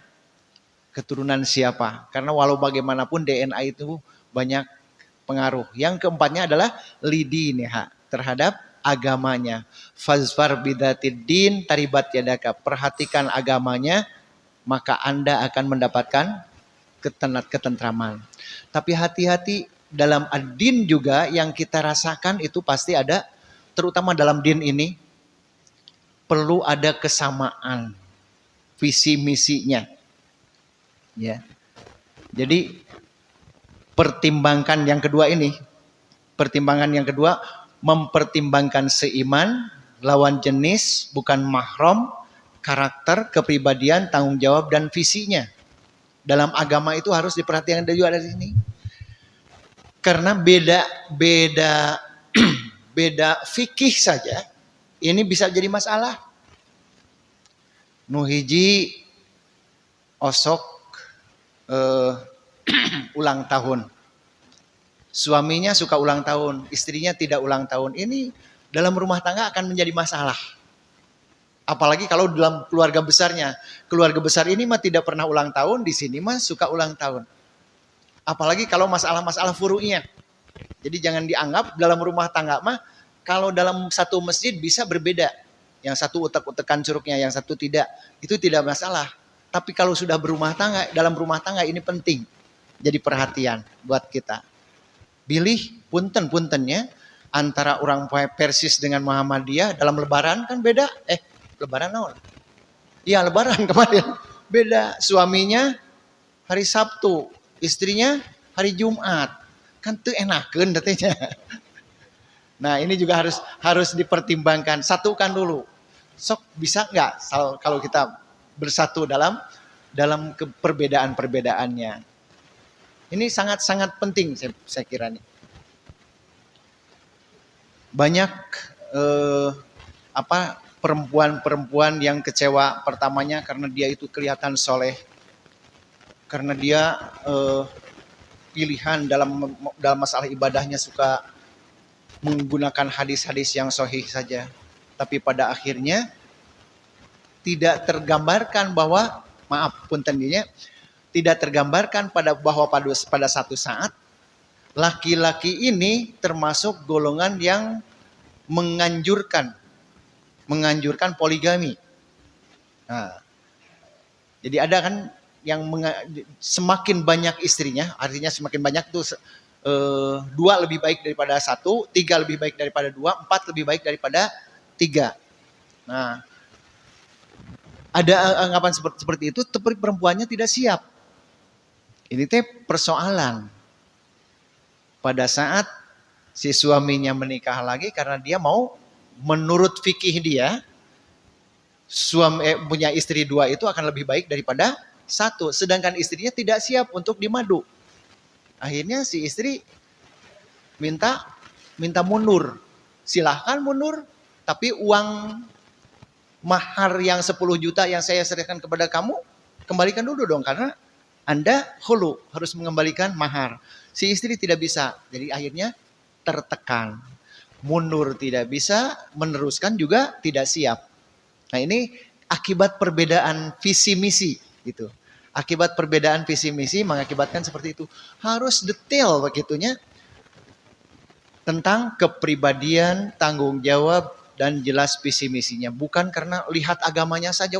Keturunan siapa? Karena walau bagaimanapun DNA itu banyak pengaruh. Yang keempatnya adalah lidiniha, terhadap agamanya. Fazfar bidatid din taribat yadaka. Perhatikan agamanya, maka Anda akan mendapatkan ketentraman. Tapi hati-hati, dalam ad-din juga yang kita rasakan itu pasti ada, terutama dalam din ini, perlu ada kesamaan visi misinya. Ya. Jadi pertimbangkan yang kedua ini, pertimbangan yang kedua, mempertimbangkan seiman, lawan jenis, bukan mahram, karakter, kepribadian, tanggung jawab, dan visinya. Dalam agama itu harus diperhatikan juga dari sini. Karena beda fikih saja, ini bisa jadi masalah. Nuhiji osok ulang tahun. Suaminya suka ulang tahun, istrinya tidak ulang tahun. Ini dalam rumah tangga akan menjadi masalah. Apalagi kalau dalam keluarga besarnya. Keluarga besar ini mah tidak pernah ulang tahun, di sini mah suka ulang tahun. Apalagi kalau masalah-masalah furu'nya. Jadi jangan dianggap dalam rumah tangga mah, kalau dalam satu masjid bisa berbeda. Yang satu utek-utekan curugnya, yang satu tidak. Itu tidak masalah. Tapi kalau sudah berumah tangga, dalam rumah tangga ini penting. Jadi perhatian buat kita. Pilih punten-puntennya antara orang Persis dengan Muhammadiyah dalam lebaran kan beda. Lebaran naon? Iya lebaran kemarin. Beda. Suaminya hari Sabtu, istrinya hari Jumat. Kan tuh enakeun datanya. Nah ini juga harus dipertimbangkan. Satukan dulu. Sok bisa nggak kalau kita bersatu dalam perbedaan-perbedaannya. Ini sangat-sangat penting saya kira nih. Banyak perempuan-perempuan yang kecewa pertamanya karena dia itu kelihatan soleh, karena dia pilihan dalam masalah ibadahnya suka menggunakan hadis-hadis yang sahih saja, tapi pada akhirnya tidak tergambarkan bahwa tidak tergambarkan bahwa pada satu saat laki-laki ini termasuk golongan yang menganjurkan poligami. Nah, jadi ada kan yang semakin banyak istrinya, artinya semakin banyak tuh 2 lebih baik daripada 1, 3 lebih baik daripada 2, 4 lebih baik daripada 3. Nah, ada anggapan seperti itu, tapi perempuannya tidak siap. Ini teh persoalan. Pada saat si suaminya menikah lagi karena dia mau menurut fikih dia, punya istri 2 itu akan lebih baik daripada 1. Sedangkan istrinya tidak siap untuk dimadu. Akhirnya si istri minta mundur. Silahkan mundur, tapi uang mahar yang 10 juta yang saya serahkan kepada kamu, kembalikan dulu dong, karena Anda khulu, harus mengembalikan mahar. Si istri tidak bisa, jadi akhirnya tertekan. Mundur tidak bisa, meneruskan juga tidak siap. Nah ini akibat perbedaan visi misi gitu. Akibat perbedaan visi misi mengakibatkan seperti itu. Harus detail begitunya tentang kepribadian, tanggung jawab, dan jelas visi misinya. Bukan karena lihat agamanya saja,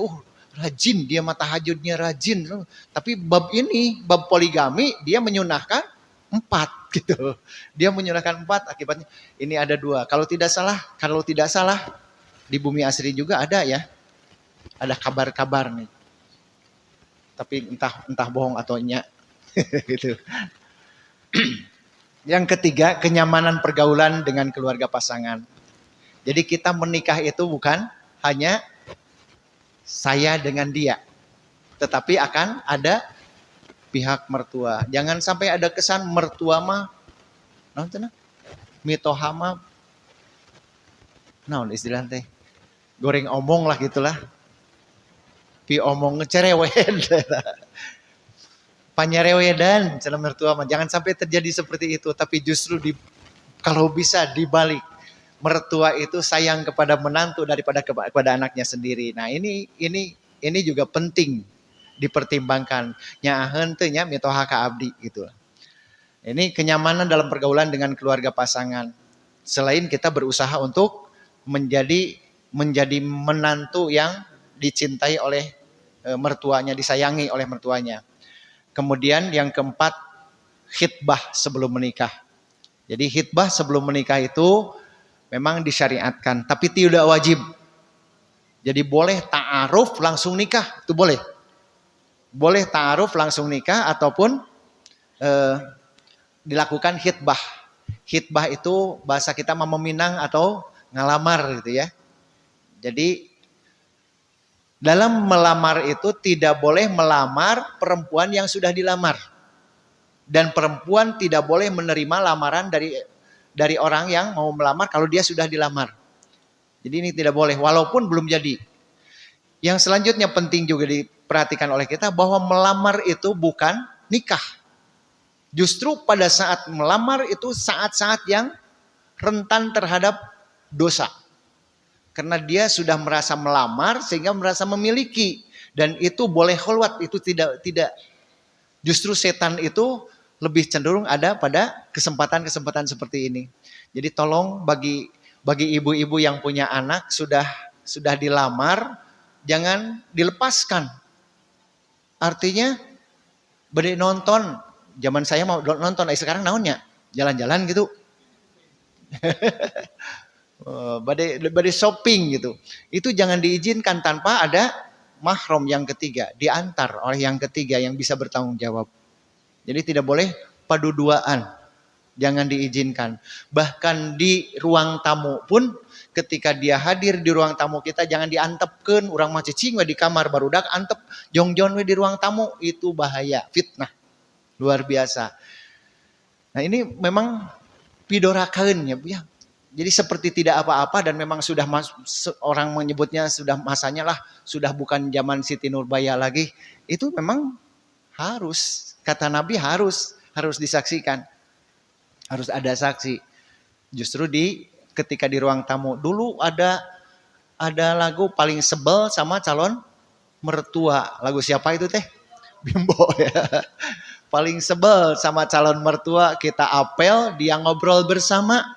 rajin, dia mata tahajudnya rajin. Tapi bab poligami, dia menyunahkan 4 gitu. Dia menyunahkan 4, akibatnya ini ada 2. Kalau tidak salah di bumi asri juga ada ya. Ada kabar-kabar nih. Tapi entah bohong atau nyak. Gitu. Yang ketiga, kenyamanan pergaulan dengan keluarga pasangan. Jadi kita menikah itu bukan hanya saya dengan dia, tetapi akan ada pihak mertua. Jangan sampai ada kesan mertua mah naon cenah? Mitoha mah naon istilah teh? Goreng omong lah gitulah. Pi omong ngecerewen. Panyarewedan cenah mertua mah. Jangan sampai terjadi seperti itu, tapi justru kalau bisa dibalik. Mertua itu sayang kepada menantu daripada kepada anaknya sendiri. Nah, ini juga penting dipertimbangkan. Nyaheun teh nya mitoha ka abdi gitu. Ini kenyamanan dalam pergaulan dengan keluarga pasangan. Selain kita berusaha untuk menjadi menantu yang dicintai oleh mertuanya, disayangi oleh mertuanya. Kemudian yang keempat, khitbah sebelum menikah. Jadi khitbah sebelum menikah itu memang disyariatkan, tapi tidak wajib. Jadi boleh ta'aruf langsung nikah, itu boleh. Boleh ta'aruf langsung nikah ataupun dilakukan khitbah. Khitbah itu bahasa kita meminang atau ngalamar gitu ya. Jadi dalam melamar itu tidak boleh melamar perempuan yang sudah dilamar. Dan perempuan tidak boleh menerima lamaran dari orang yang mau melamar kalau dia sudah dilamar. Jadi ini tidak boleh walaupun belum jadi. Yang selanjutnya penting juga diperhatikan oleh kita bahwa melamar itu bukan nikah. Justru pada saat melamar itu saat-saat yang rentan terhadap dosa. Karena dia sudah merasa melamar sehingga merasa memiliki. Dan itu boleh khulwat, itu tidak. Justru setan itu lebih cenderung ada pada kesempatan-kesempatan seperti ini. Jadi tolong bagi ibu-ibu yang punya anak sudah dilamar, jangan dilepaskan. Artinya bade nonton, zaman saya mau nonton, sekarang naonnya? Jalan-jalan gitu. Bade shopping gitu. Itu jangan diizinkan tanpa ada mahram yang ketiga, diantar oleh yang ketiga yang bisa bertanggung jawab. Jadi tidak boleh paduduaan. Jangan diizinkan. Bahkan di ruang tamu pun ketika dia hadir di ruang tamu kita jangan diantepkeun, urang mah cicing we di kamar barudak antep jongjon we di ruang tamu, itu bahaya, fitnah. Luar biasa. Nah, ini memang pidorakeun ya. Jadi seperti tidak apa-apa dan memang sudah orang menyebutnya sudah masanya lah, sudah bukan zaman Siti Nurbaya lagi. Itu memang harus, kata Nabi harus disaksikan. Harus ada saksi. Justru ketika di ruang tamu dulu ada lagu paling sebel sama calon mertua. Lagu siapa itu teh? Bimbo ya. Paling sebel sama calon mertua, kita apel, dia ngobrol bersama.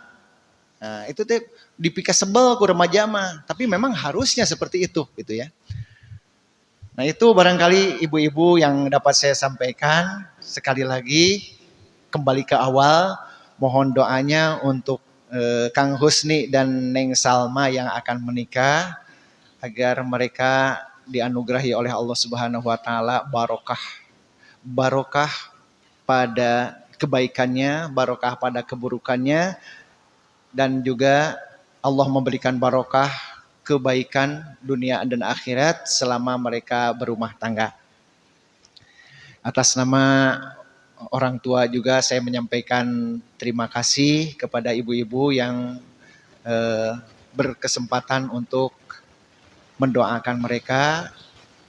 Nah, itu teh dipika sebel ku remaja mah, tapi memang harusnya seperti itu gitu ya. Nah, itu barangkali ibu-ibu yang dapat saya sampaikan. Sekali lagi kembali ke awal, mohon doanya untuk Kang Husni dan Neng Salma yang akan menikah agar mereka dianugerahi oleh Allah Subhanahu wa taala barokah pada kebaikannya, barokah pada keburukannya. Dan juga Allah memberikan barokah kebaikan dunia dan akhirat selama mereka berumah tangga. Atas nama orang tua juga saya menyampaikan terima kasih kepada ibu-ibu yang berkesempatan untuk mendoakan mereka.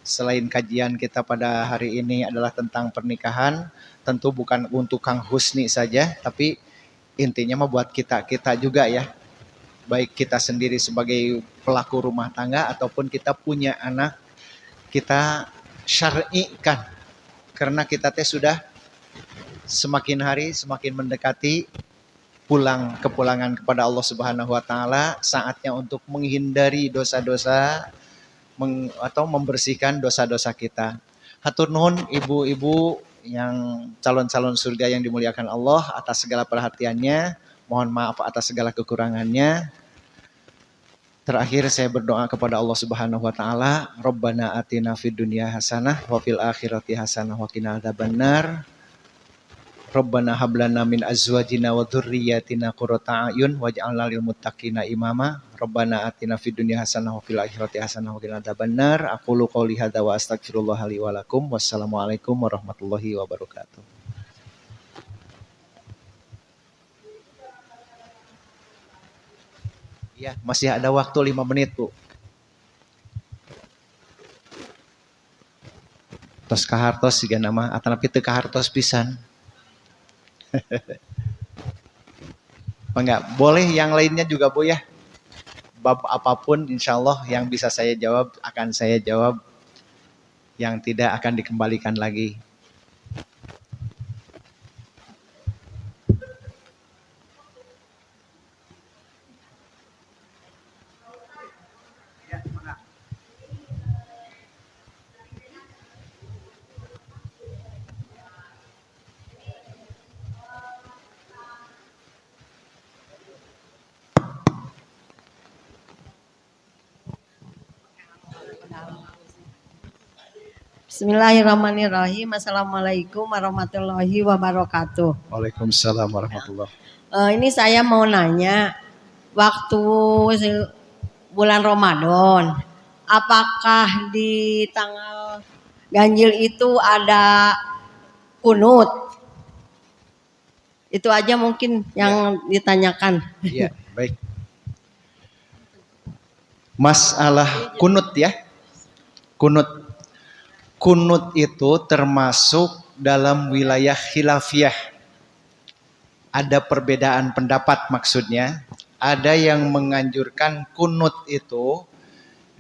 Selain kajian kita pada hari ini adalah tentang pernikahan, tentu bukan untuk Kang Husni saja, tapi intinya mah buat kita juga ya. Baik kita sendiri sebagai pelaku rumah tangga ataupun kita punya anak, kita syar'ikan. Karena kita teh sudah semakin hari semakin mendekati kepulangan kepada Allah Subhanahu wa taala, saatnya untuk menghindari dosa-dosa atau membersihkan dosa-dosa kita. Hatur nuhun ibu-ibu yang calon-calon surga yang dimuliakan Allah atas segala perhatiannya. Mohon maaf atas segala kekurangannya. Terakhir saya berdoa kepada Allah Subhanahu wa taala, Rabbana atina fid dunya hasanah wa fil akhirati hasanah wa qina adzabannar. Rabbana hab lana min azwajina wa dzurriyyatina qurrata a'yun waj'alna lil muttaqina imama. Rabbana atina fid dunya hasanah wa fil akhirati hasanah wa qina adzabannar. Aqulu qouli hadza wa astaghfirullah li wa lakum. Wassalamualaikum warahmatullahi wabarakatuh. Ya, masih ada waktu 5 menit, Bu. Tos kahartos siga nama atanapi teu kahartos pisan. Enggak, boleh yang lainnya juga Bu ya. Bab apapun insya Allah yang bisa saya jawab akan saya jawab. Yang tidak akan dikembalikan lagi. Bismillahirrahmanirrahim. Assalamualaikum warahmatullahi wabarakatuh. Waalaikumsalam warahmatullahi wabarakatuh. Ini saya mau nanya, waktu bulan Ramadan, apakah di tanggal ganjil itu ada kunut? Itu aja mungkin yang ditanyakan. Iya, baik. Masalah kunut ya. Kunut. Kunut itu termasuk dalam wilayah khilafiyah. Ada perbedaan pendapat maksudnya. Ada yang menganjurkan kunut itu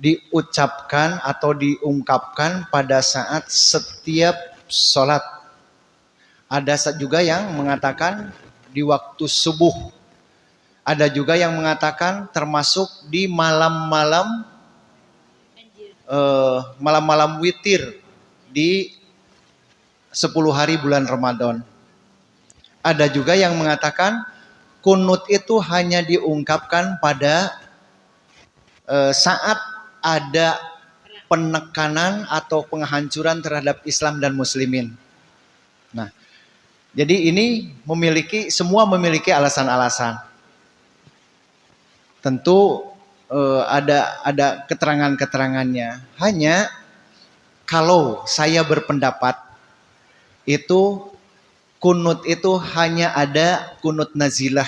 diucapkan atau diungkapkan pada saat setiap sholat. Ada juga yang mengatakan di waktu subuh. Ada juga yang mengatakan termasuk di malam-malam malam-malam witir di 10 hari bulan Ramadan. Ada juga yang mengatakan kunut itu hanya diungkapkan pada saat ada penekanan atau penghancuran terhadap Islam dan muslimin. Nah, jadi ini semua memiliki alasan-alasan. Tentu ada keterangan-keterangannya. Hanya kalau saya berpendapat itu kunut itu hanya ada kunut nazilah.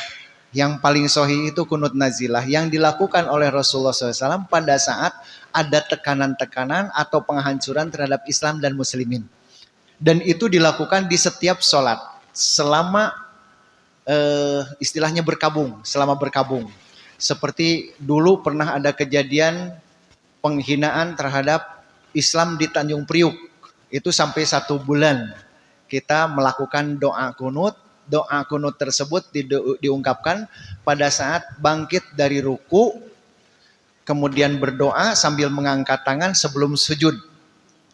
Yang paling sahih itu kunut nazilah yang dilakukan oleh Rasulullah SAW pada saat ada tekanan-tekanan atau penghancuran terhadap Islam dan muslimin. Dan itu dilakukan di setiap sholat selama istilahnya selama berkabung. Seperti dulu pernah ada kejadian penghinaan terhadap Islam di Tanjung Priuk. Itu sampai 1 bulan kita melakukan doa kunut. Doa kunut tersebut diungkapkan pada saat bangkit dari ruku. Kemudian berdoa sambil mengangkat tangan sebelum sujud.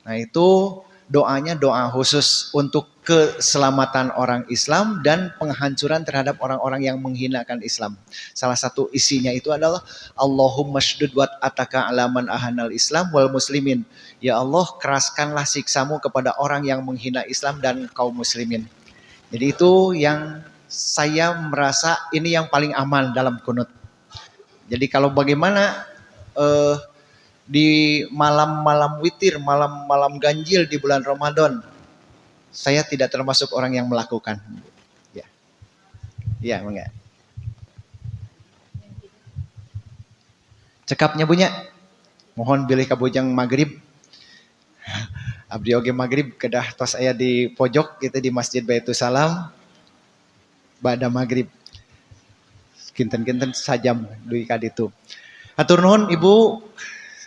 Nah itu doanya doa khusus untuk keselamatan orang Islam dan penghancuran terhadap orang-orang yang menghinakan Islam. Salah satu isinya itu adalah Allahumma shdud wat ataka alaman ahanal Islam wal muslimin. Ya Allah, keraskanlah siksamu kepada orang yang menghina Islam dan kaum muslimin. Jadi itu yang saya merasa ini yang paling aman dalam kunut. Jadi kalau bagaimana di malam-malam witir, malam-malam ganjil di bulan Ramadan, saya tidak termasuk orang yang melakukan. Ya, ya enggak. Cekapnya punya, mohon bilih kabujang maghrib. Abdi oge maghrib kedah tos aya di pojok gitu di Masjid Baitul Salam. Bada maghrib. Kinten-kinten sajam dugi ka ditu. Hatur nuhun Ibu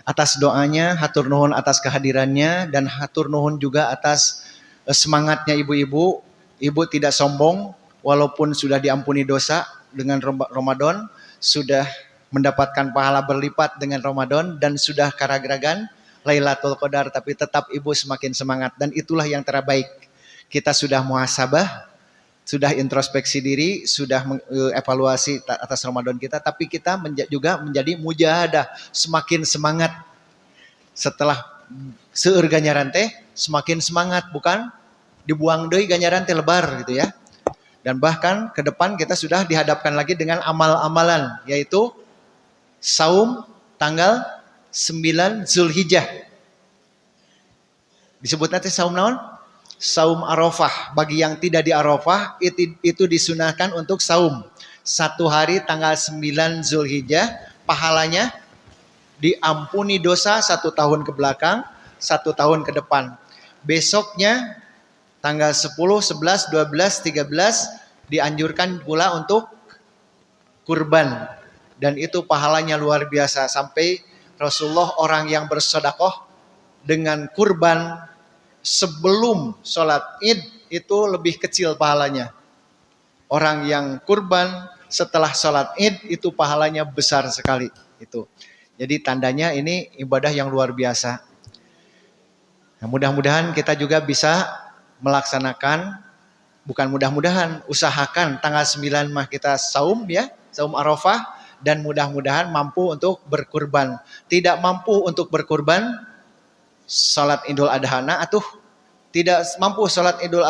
atas doanya, hatur nuhun atas kehadirannya, dan hatur nuhun juga atas semangatnya ibu-ibu. Ibu tidak sombong, walaupun sudah diampuni dosa dengan Ramadan, sudah mendapatkan pahala berlipat dengan Ramadan, dan sudah karagragan Lailatul Qadar, tapi tetap ibu semakin semangat, dan itulah yang terbaik. Kita sudah muhasabah, sudah introspeksi diri, sudah evaluasi atas Ramadan kita, tapi kita juga menjadi mujahadah, semakin semangat. Setelah seueur ganjaran teh, semakin semangat, bukan dibuang deui ganjaran teh lebar gitu ya. Dan bahkan ke depan kita sudah dihadapkan lagi dengan amal-amalan, yaitu saum tanggal 9 Zulhijjah. Disebut nanti saum naon? Saum Arafah. Bagi yang tidak di Arafah, itu disunahkan untuk saum. 1 hari tanggal 9 Zulhijjah, pahalanya diampuni dosa 1 tahun ke belakang, 1 tahun ke depan. Besoknya tanggal 10, 11, 12, 13 dianjurkan pula untuk kurban. Dan itu pahalanya luar biasa. Sampai Rasulullah orang yang bersedekah dengan kurban sebelum sholat id itu lebih kecil pahalanya. Orang yang kurban setelah sholat id itu pahalanya besar sekali. Itu. Jadi tandanya ini ibadah yang luar biasa. Nah, mudah-mudahan kita juga bisa melaksanakan, bukan mudah-mudahan, usahakan tanggal 9 mah kita saum ya, saum Arafah, dan mudah-mudahan mampu untuk berkurban. Tidak mampu untuk berkurban, salat Idul Adha atuh tidak mampu salat Idul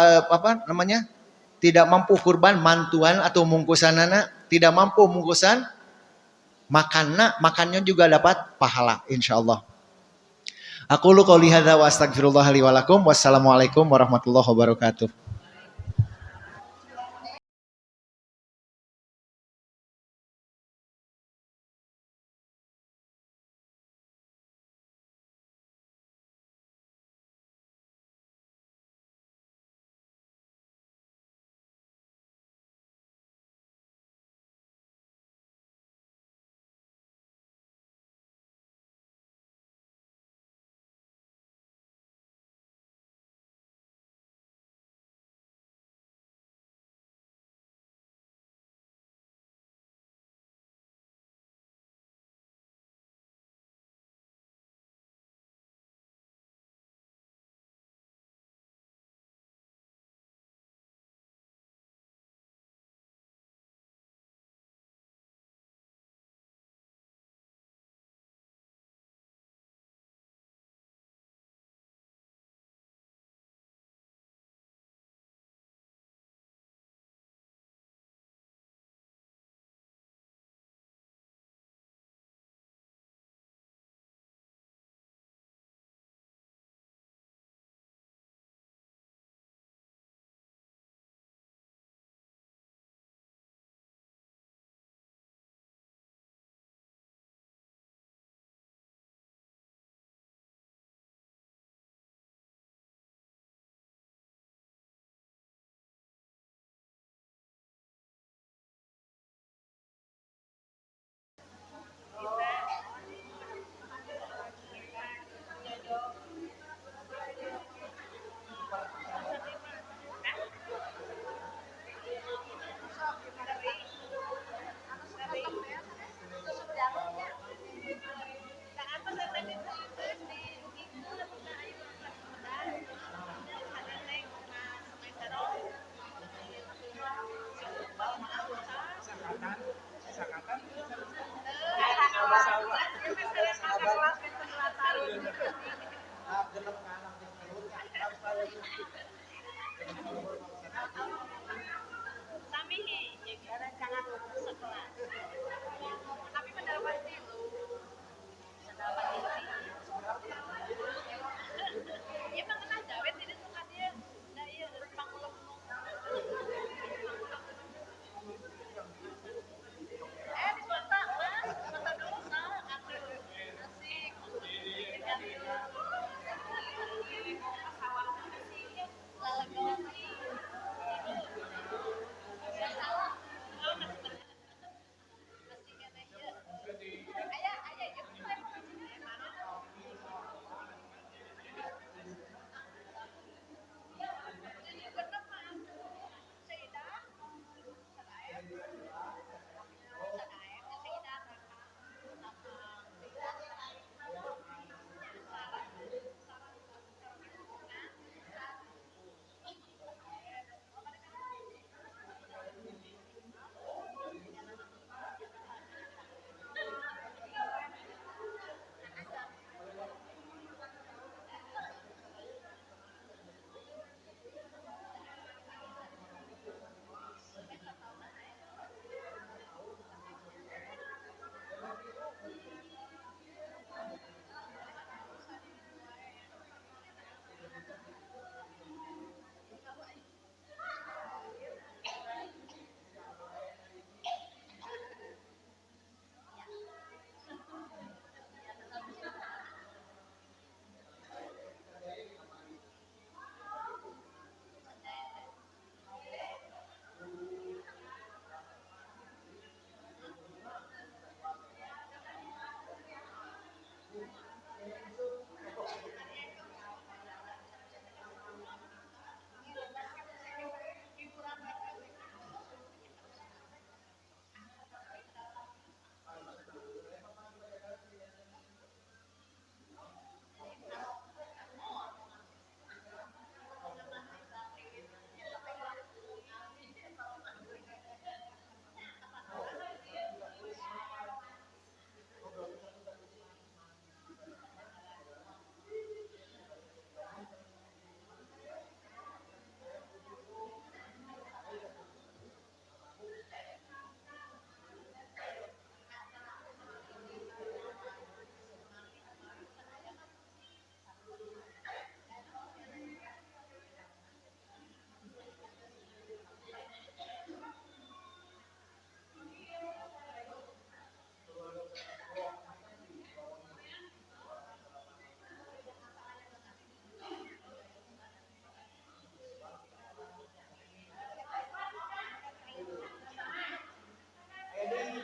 tidak mampu kurban mantuan atau mungkusanana, tidak mampu mungkusan makannya juga dapat pahala insyaallah. Aku lu qouli hadza wa astaghfirullah li wa lakum. Wassalamualaikum warahmatullahi wabarakatuh.